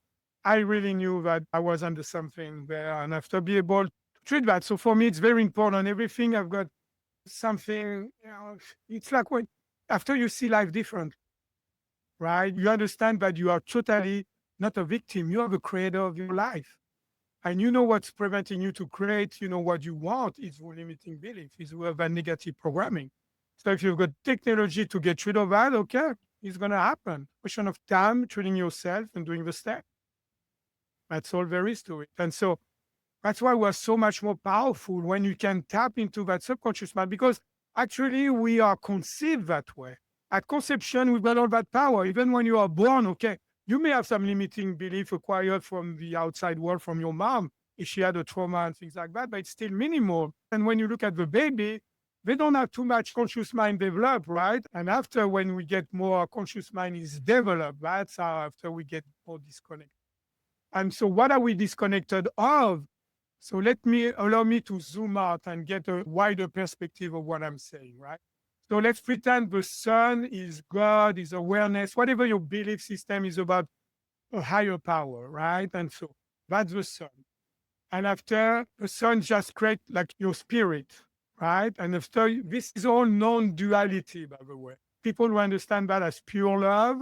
I really knew that I was under something there, and I have to be able to treat that. So for me, it's very important. Everything I've got something, you know, it's like when, after you see life different, right? You understand that you are totally not a victim. You are the creator of your life. And you know what's preventing you to create, you know, what you want is your limiting belief, is you have a negative programming. So if you've got technology to get rid of that, okay, it's going to happen. Question of time, treating yourself and doing the step. That's all there is to it. And so that's why we're so much more powerful when you can tap into that subconscious mind, because actually we are conceived that way. At conception, we've got all that power. Even when you are born, okay, you may have some limiting belief acquired from the outside world, from your mom, if she had a trauma and things like that, but it's still minimal. And when you look at the baby, they don't have too much conscious mind developed, right? And after, when we get more conscious mind is developed, that's how after we get more disconnected. And so what are we disconnected of? So allow me to zoom out and get a wider perspective of what I'm saying, right? So let's pretend the sun is God, is awareness, whatever your belief system is about, a higher power, right? And so that's the sun. And after, the sun just creates like your spirit, right? And after, this is all non-duality, by the way. People who understand that as pure love,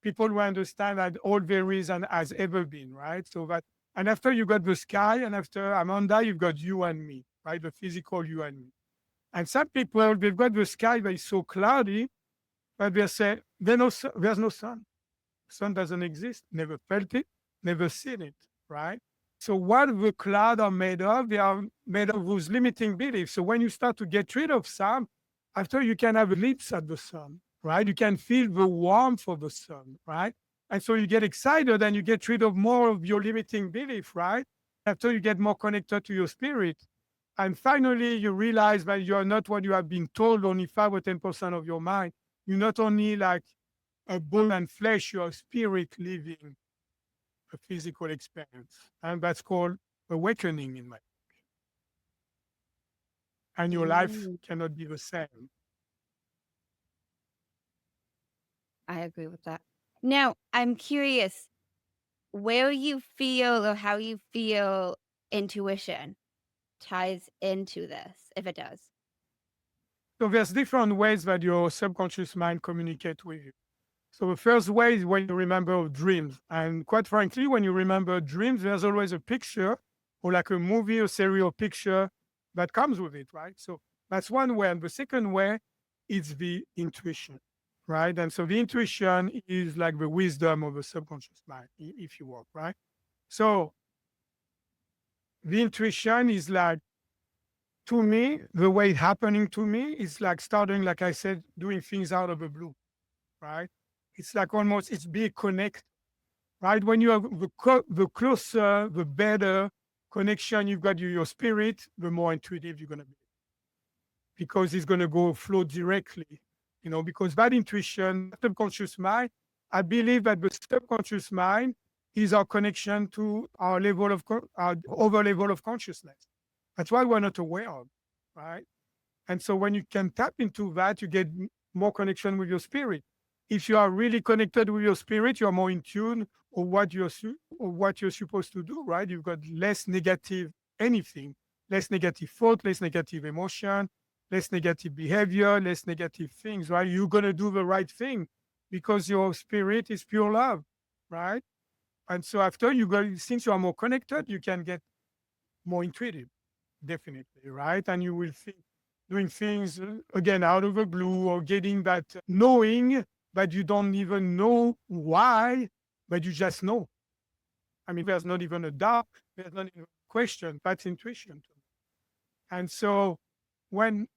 people who understand that all there is and has ever been, right? So that, and after you got the sky, and after Amanda, you've got you and me, right? The physical you and me. And some people, they've got the sky that is so cloudy, but they say, there's no sun. Sun doesn't exist. Never felt it, never seen it, right? So what the clouds are made of, they are made of those limiting beliefs. So when you start to get rid of some, after you can have a glimpse at the sun, right? You can feel the warmth of the sun, right? And so you get excited and you get rid of more of your limiting belief, right? After you get more connected to your spirit. And finally, you realize that you're not what you have been told, only 5 or 10% of your mind. You're not only like a bone and flesh, you're a spirit living a physical experience. And that's called awakening in my book. And your life cannot be the same. I agree with that. Now, I'm curious where you feel or how you feel intuition ties into this, if it does. So there's different ways that your subconscious mind communicates with you. So the first way is when you remember dreams. And quite frankly, when you remember dreams, there's always a picture or like a movie or serial picture that comes with it, right? So that's one way. And the second way is the intuition, right? And so the intuition is like the wisdom of the subconscious mind, if you want, right? So the intuition is like, to me, the way it's happening to me is like starting, like I said, doing things out of the blue, right? It's like almost, it's being connected, right? When you have the closer, the better connection you've got to your spirit, the more intuitive you're going to be. Because it's going to go flow directly, because that intuition, subconscious mind, I believe that the subconscious mind is our connection to our level of, our over level of consciousness. That's why we're not aware of, right? And so when you can tap into that, you get more connection with your spirit. If you are really connected with your spirit, you are more in tune with what you're supposed to do, right? You've got less negative anything, less negative thought, less negative emotion, less negative behavior, less negative things, right? You're going to do the right thing because your spirit is pure love, right? And so after since you are more connected, you can get more intuitive, definitely, right? And you will think doing things, again, out of the blue or getting that knowing, but you don't even know why, but you just know. I mean, there's not even a doubt, there's not even a question. That's intuition. And so when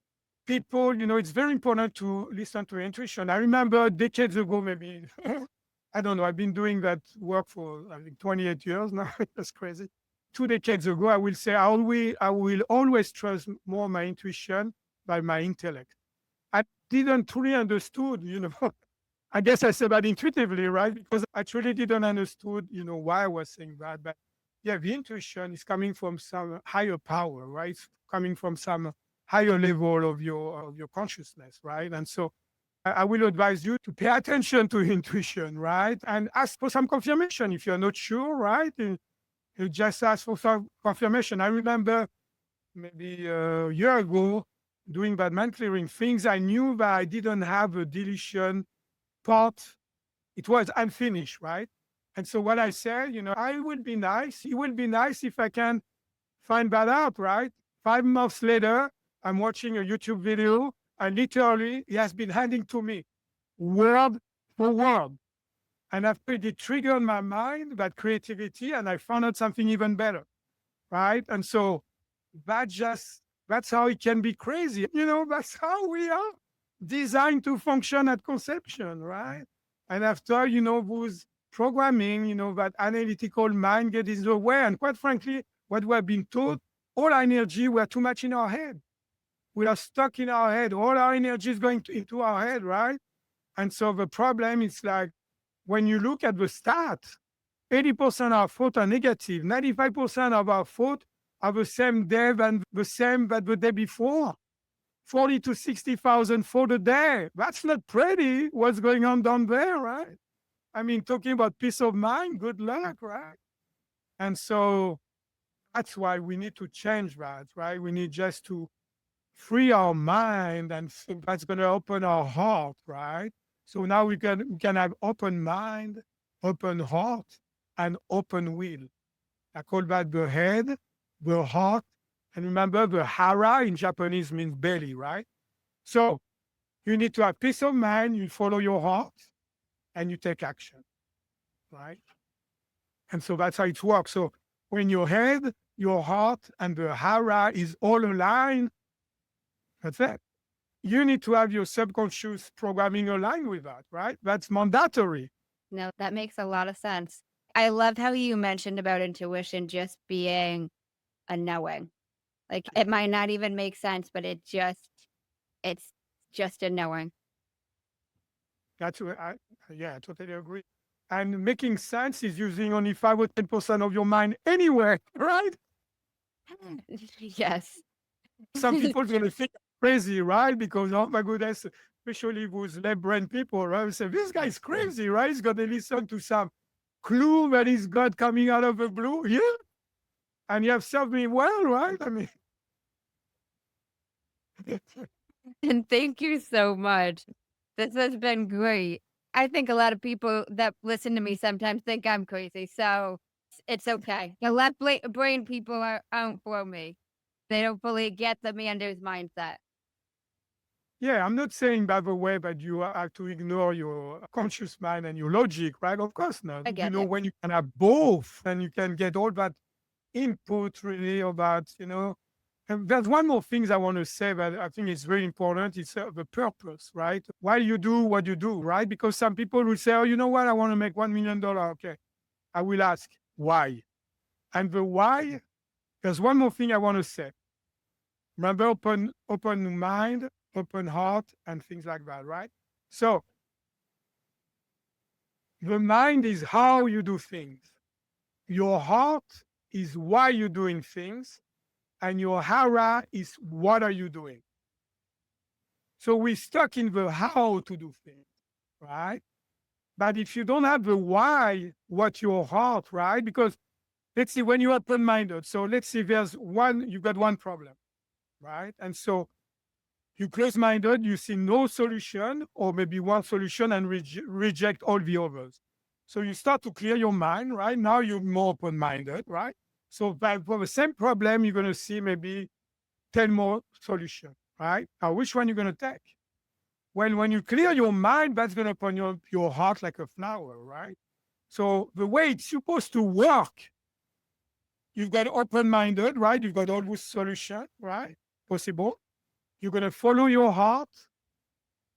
people, it's very important to listen to intuition. I remember decades ago, maybe, I don't know, I've been doing that work for, I think, 28 years now. That's crazy. 2 decades ago, I will say I will always trust more my intuition by my intellect. I didn't truly understood, I guess I said that intuitively, right? Because I truly didn't understood, why I was saying that. But yeah, the intuition is coming from some higher power, right? It's coming from some higher level of your consciousness, right? And so I will advise you to pay attention to intuition, right? And ask for some confirmation if you're not sure, right? You just ask for some confirmation. I remember maybe a year ago doing that mind clearing things. I knew that I didn't have a deletion part. It was unfinished, right? And so what I said, it would be nice if I can find that out, right? 5 months later, I'm watching a YouTube video and literally he has been handing to me word for word. And after it triggered my mind, that creativity, and I found out something even better, right? And so that's how it can be crazy. That's how we are designed to function at conception, right? And after, those programming, that analytical mind gets in the way. And quite frankly, what we have been taught, all our energy, we're too much in our head. We are stuck in our head. All our energy is going into our head, right? And so the problem is like, when you look at the stats, 80% of our thoughts are negative. 95% of our thoughts are the same day and the same that the day before. 40 to 60,000 for the day. That's not pretty. What's going on down there, right? I mean, talking about peace of mind, good luck, right? And so That's why we need to change that, right? We need just to free our mind, and that's going to open our heart, right? So now we can have open mind, open heart, and open will. I call that the head, the heart, and remember the hara in Japanese means belly, right? So you need to have peace of mind, you follow your heart, and you take action, right? And so that's how it works. So when your head, your heart, and the hara is all aligned, that's it. You need to have your subconscious programming aligned with that, right? That's mandatory. No, that makes a lot of sense. I loved how you mentioned about intuition just being a knowing. Like it might not even make sense, but it's just a knowing. That's what yeah, I totally agree. And making sense is using only 5 or 10% of your mind anyway, right? Yes. Some people are going to think crazy, right? Because, oh my goodness, especially with left brain people, right? Say, this guy's crazy, right? He's going to listen to some clue that he's got coming out of the blue. Yeah. And you have served me well, right? I mean, And thank you so much. This has been great. I think a lot of people that listen to me sometimes think I'm crazy. So it's okay. The left brain people aren't for me. They don't fully get the Manders mindset. yeah, I'm not saying, by the way, that you have to ignore your conscious mind and your logic, right? Of course not. I You get know, it. when you can have both and you can get all that input really about, and there's one more thing I want to say that I think is very important. It's the purpose, right? Why you do what you do, right? Because some people will say, oh, you know what? I want to make $1 million. Okay. I will ask why. And the why, there's one more thing I want to say. Remember, open mind, open heart, and things like that, right? So the mind is how you do things. Your heart is why you're doing things. And your hara is what are you doing? So we're stuck in the how to do things, right? But if you don't have the why, what's your heart, right? Because let's see, when you're open-minded, so let's see, you've got one problem, right? And so you close-minded, you see no solution, or maybe one solution and reject all the others. So you start to clear your mind, right? Now you're more open-minded, right? So for the same problem, you're going to see maybe 10 more solutions, right? Now, which one you're going to take? When you clear your mind, that's going to open your heart like a flower, right? So the way it's supposed to work, you've got open-minded, right? You've got all those solutions, right? Possible. You're going to follow your heart,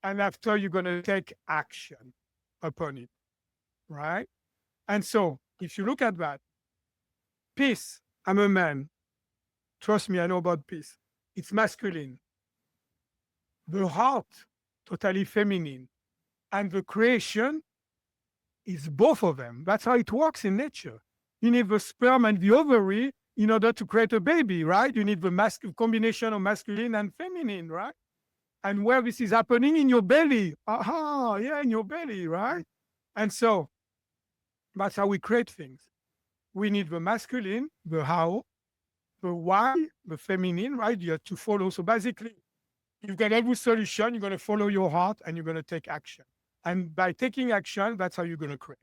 and after you're going to take action upon it, right? And so if you look at that, peace, I'm a man. Trust me, I know about peace. It's masculine. The heart, totally feminine. And the creation is both of them. That's how it works in nature. You need the sperm and the ovary in order to create a baby, right? You need the combination of masculine and feminine, right? And where this is happening in your belly. Aha, yeah, in your belly, right? And so that's how we create things. We need the masculine, the how, the why, the feminine, right? You have to follow. So basically, you've got every solution, you're going to follow your heart and you're going to take action. And by taking action, that's how you're going to create.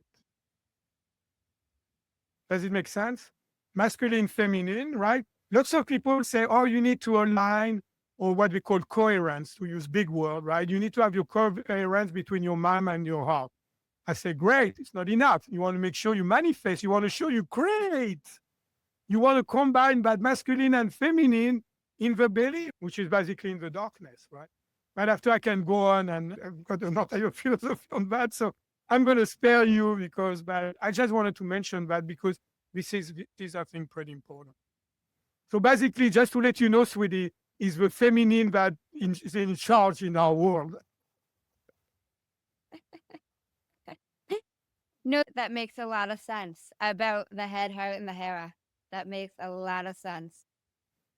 Does it make sense? Masculine, feminine, right? Lots of people say, oh, you need to align, or what we call coherence, to use big word, right? You need to have your coherence between your mind and your heart. I say, great, it's not enough. You want to make sure you manifest. You want to show you create. You want to combine that masculine and feminine in the belly, which is basically in the darkness, right? But after I can go on, and I've got another philosophy on that. So I'm going to spare you but I just wanted to mention that because this is, I think, pretty important. So basically, just to let you know, sweetie, is the feminine that is in charge in our world. No, that makes a lot of sense about the head, heart, and the hara. That makes a lot of sense.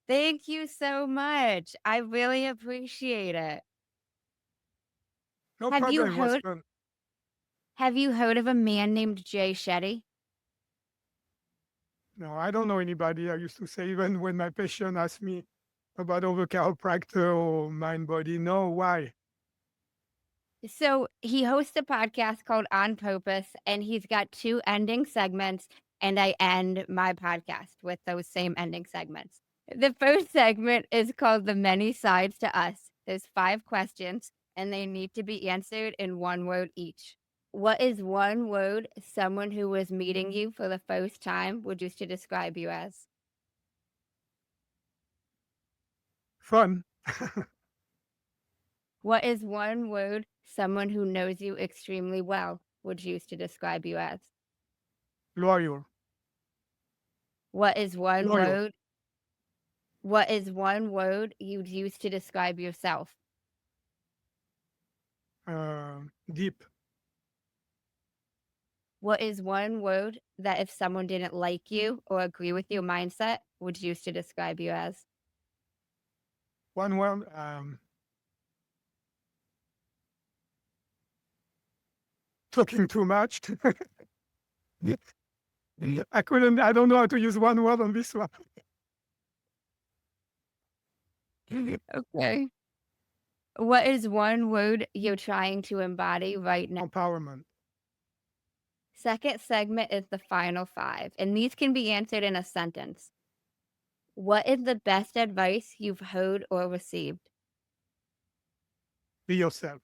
Thank you so much. I really appreciate it. No Have you problem. What's heard fun? have you heard of a man named Jay Shetty? No, I don't know anybody. I used to say, even when my patient asked me about over chiropractor or mind body, no, why? So he hosts a podcast called On Purpose, and he's got two ending segments. And I end my podcast with those same ending segments. The first segment is called The Many Sides to Us. There's 5 questions, and they need to be answered in one word each. What is one word someone who was meeting you for the first time would use to describe you as? Fun, What is one word someone who knows you extremely well would use to describe you as? loyal, What is one loyal, word? What is one word you'd use to describe yourself? deep, What is one word that if someone didn't like you or agree with your mindset would use to describe you as? one word, talking too much. I don't know how to use one word on this one. Okay. What is one word you're trying to embody right now? Empowerment. Second segment is the final 5, and these can be answered in a sentence. What is the best advice you've heard or received? Be yourself.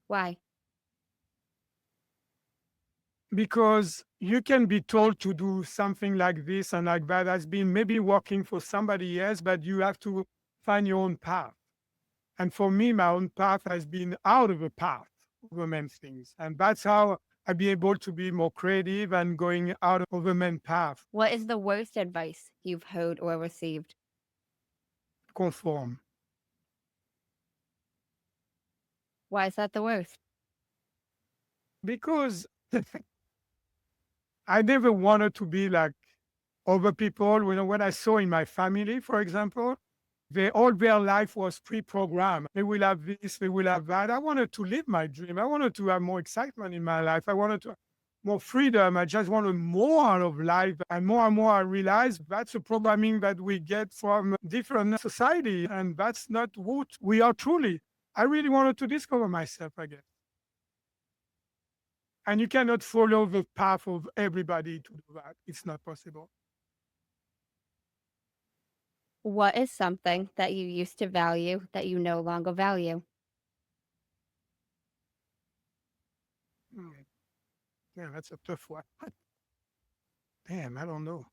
Why? Because you can be told to do something like this and like that has been maybe working for somebody else, but you have to find your own path. And for me, my own path has been out of the path of the main things. And that's how I be able to be more creative and going out of the main path, What is the worst advice you've heard or received? conform. Why is that the worst? Because I never wanted to be like other people. You know, when I saw in my family, for example, all their life was pre-programmed. They will have this, they will have that. I wanted to live my dream. I wanted to have more excitement in my life. I wanted to have more freedom. I just wanted more out of life. And more I realized that's a programming that we get from different society. And that's not what we are truly. I really wanted to discover myself again. And you cannot follow the path of everybody to do that. It's not possible. What is something that you used to value that you no longer value? Hmm. Yeah, that's a tough one. Damn, I don't know.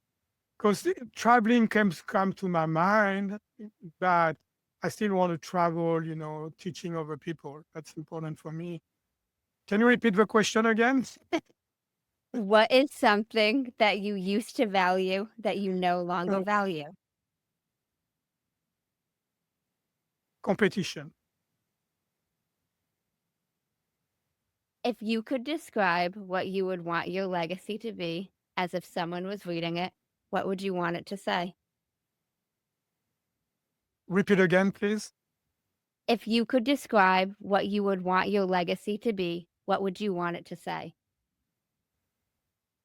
Because traveling come to my mind, but I still want to travel, you know, teaching other people. That's important for me. Can you repeat the question again? What is something that you used to value that you no longer value? Competition. If you could describe what you would want your legacy to be as if someone was reading it, what would you want it to say? Repeat again, please. If you could describe what you would want your legacy to be, what would you want it to say?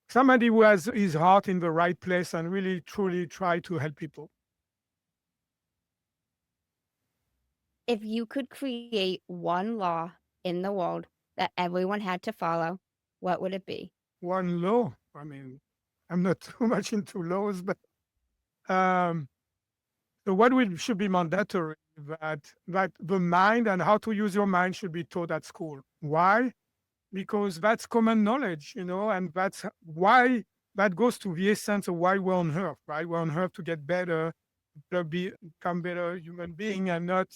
Somebody who has his heart in the right place and really truly try to help people. If you could create one law in the world that everyone had to follow, what would it be? One law. I mean, I'm not too much into laws, but um, so what should be mandatory that the mind and how to use your mind should be taught at school. Why? Because that's common knowledge, you know, and that's why that goes to the essence of why we're on earth, right? We're on earth to get better, to become better human being and not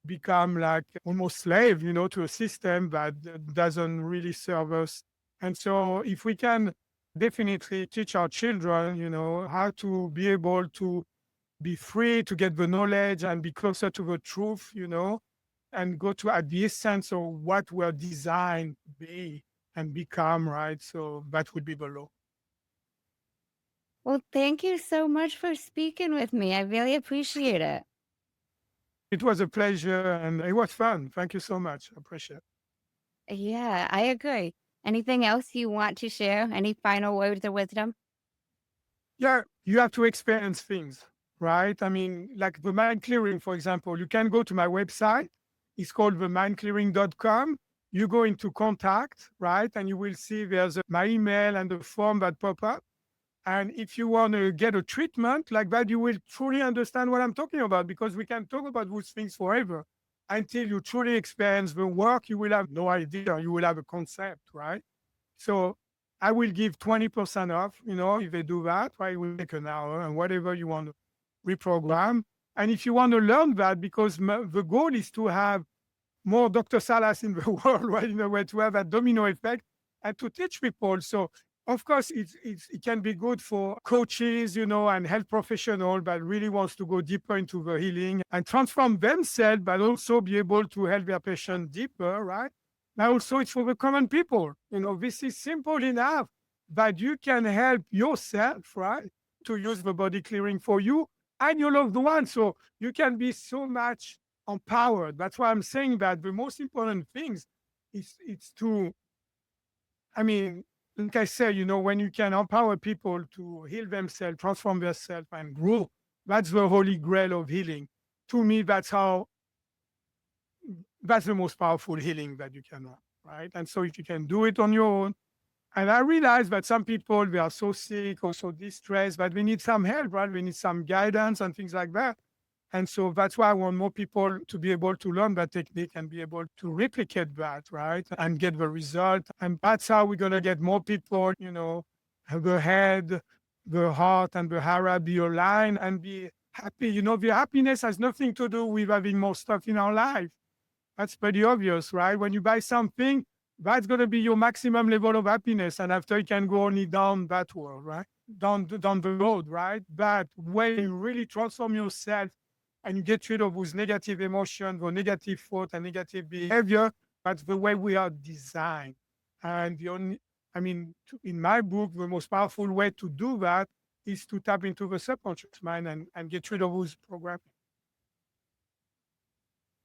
become like almost slave, you know, to a system that doesn't really serve us. And so if we can definitely teach our children, you know, how to be able to be free to get the knowledge and be closer to the truth, you know, and go to at the essence of what we're designed to be and become, right? So that would be the law. Well, thank you so much for speaking with me. I really appreciate it. It was a pleasure and it was fun. Thank you so much. I appreciate it. Yeah, I agree. Anything else you want to share? Any final words of wisdom? Yeah, you have to experience things, right? I mean, like the mind clearing, for example, you can go to my website. It's called themindclearing.com. You go into contact, right? And you will see there's my email and the form that pop up. And if you want to get a treatment like that, you will truly understand what I'm talking about, because we can talk about those things forever. Until you truly experience the work, you will have no idea. You will have a concept, right? So I will give 20% off, if they do that, right? It will take an hour and whatever you want to reprogram. And if you want to learn that, because the goal is to have more Dr. Salas in the world, right? In a way, to have that domino effect and to teach people. So, of course, it can be good for coaches, and health professionals that really wants to go deeper into the healing and transform themselves, but also be able to help their patient deeper, right? Now, also, it's for the common people. This is simple enough that you can help yourself, right? To use the body clearing for you and your loved one. So you can be so much empowered. That's why I'm saying that the most important things is it's to, I mean, like I said, when you can empower people to heal themselves, transform themselves, and grow, that's the holy grail of healing. To me, that's the most powerful healing that you can have, right? And so if you can do it on your own, and I realize that some people, they are so sick or so distressed, but we need some help, right? We need some guidance and things like that. And so that's why I want more people to be able to learn that technique and be able to replicate that, right? And get the result. And that's how we're going to get more people, the head, the heart, and the hara be aligned and be happy. The happiness has nothing to do with having more stuff in our life. That's pretty obvious, right? When you buy something, that's going to be your maximum level of happiness. And after, you can go only down that world, right? Down the road, right? But when you really transform yourself and you get rid of those negative emotions or negative thought and negative behavior, that's the way we are designed. And in my book, the most powerful way to do that is to tap into the subconscious mind and get rid of those programs.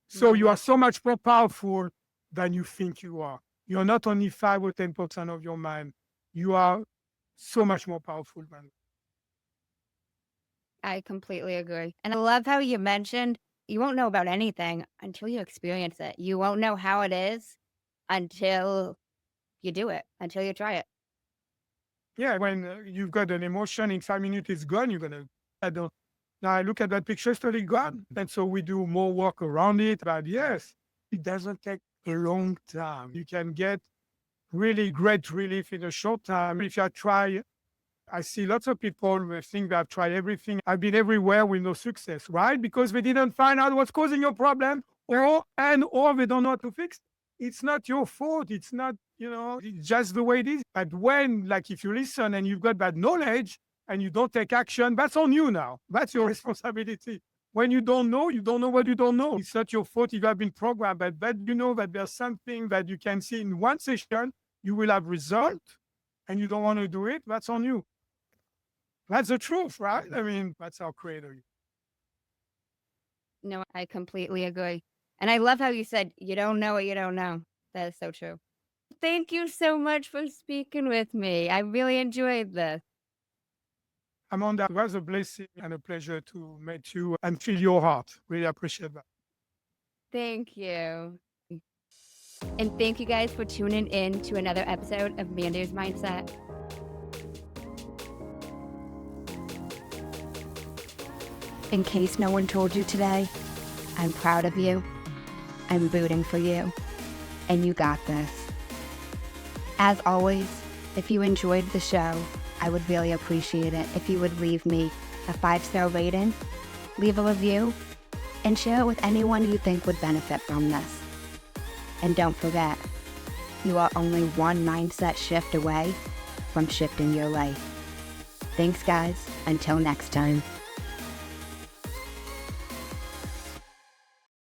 So you are so much more powerful than you think you are. You're not only 5 or 10% of your mind. You are so much more powerful than that. I completely agree. And I love how you mentioned you won't know about anything until you experience it. You won't know how it is until you do it, until you try it. Yeah, when you've got an emotion, in 5 minutes it's gone, you're going to, now I look at that picture, it's totally gone. And so we do more work around it. But yes, it doesn't take a long time. You can get really great relief in a short time. If you try, I see lots of people who think they have tried everything. I've been everywhere with no success, right? Because they didn't find out what's causing your problem, or they don't know how to fix it. It's not your fault. It's not, it's just the way it is. But if you listen and you've got that knowledge and you don't take action, that's on you now. That's your responsibility. When you don't know what you don't know. It's not your fault if you have been programmed, but you know that there's something that you can see in one session, you will have result, and you don't want to do it, that's on you. That's the truth, right? I mean, that's our creator. No, I completely agree. And I love how you said, you don't know what you don't know. That is so true. Thank you so much for speaking with me. I really enjoyed this. Amanda, it was a blessing and a pleasure to meet you and feel your heart. Really appreciate that. Thank you. And thank you guys for tuning in to another episode of Manders Mindset. In case no one told you today, I'm proud of you. I'm rooting for you. And you got this. As always, if you enjoyed the show, I would really appreciate it if you would leave me a 5-star rating, leave a review, and share it with anyone you think would benefit from this. And don't forget, you are only one mindset shift away from shifting your life. Thanks, guys. Until next time.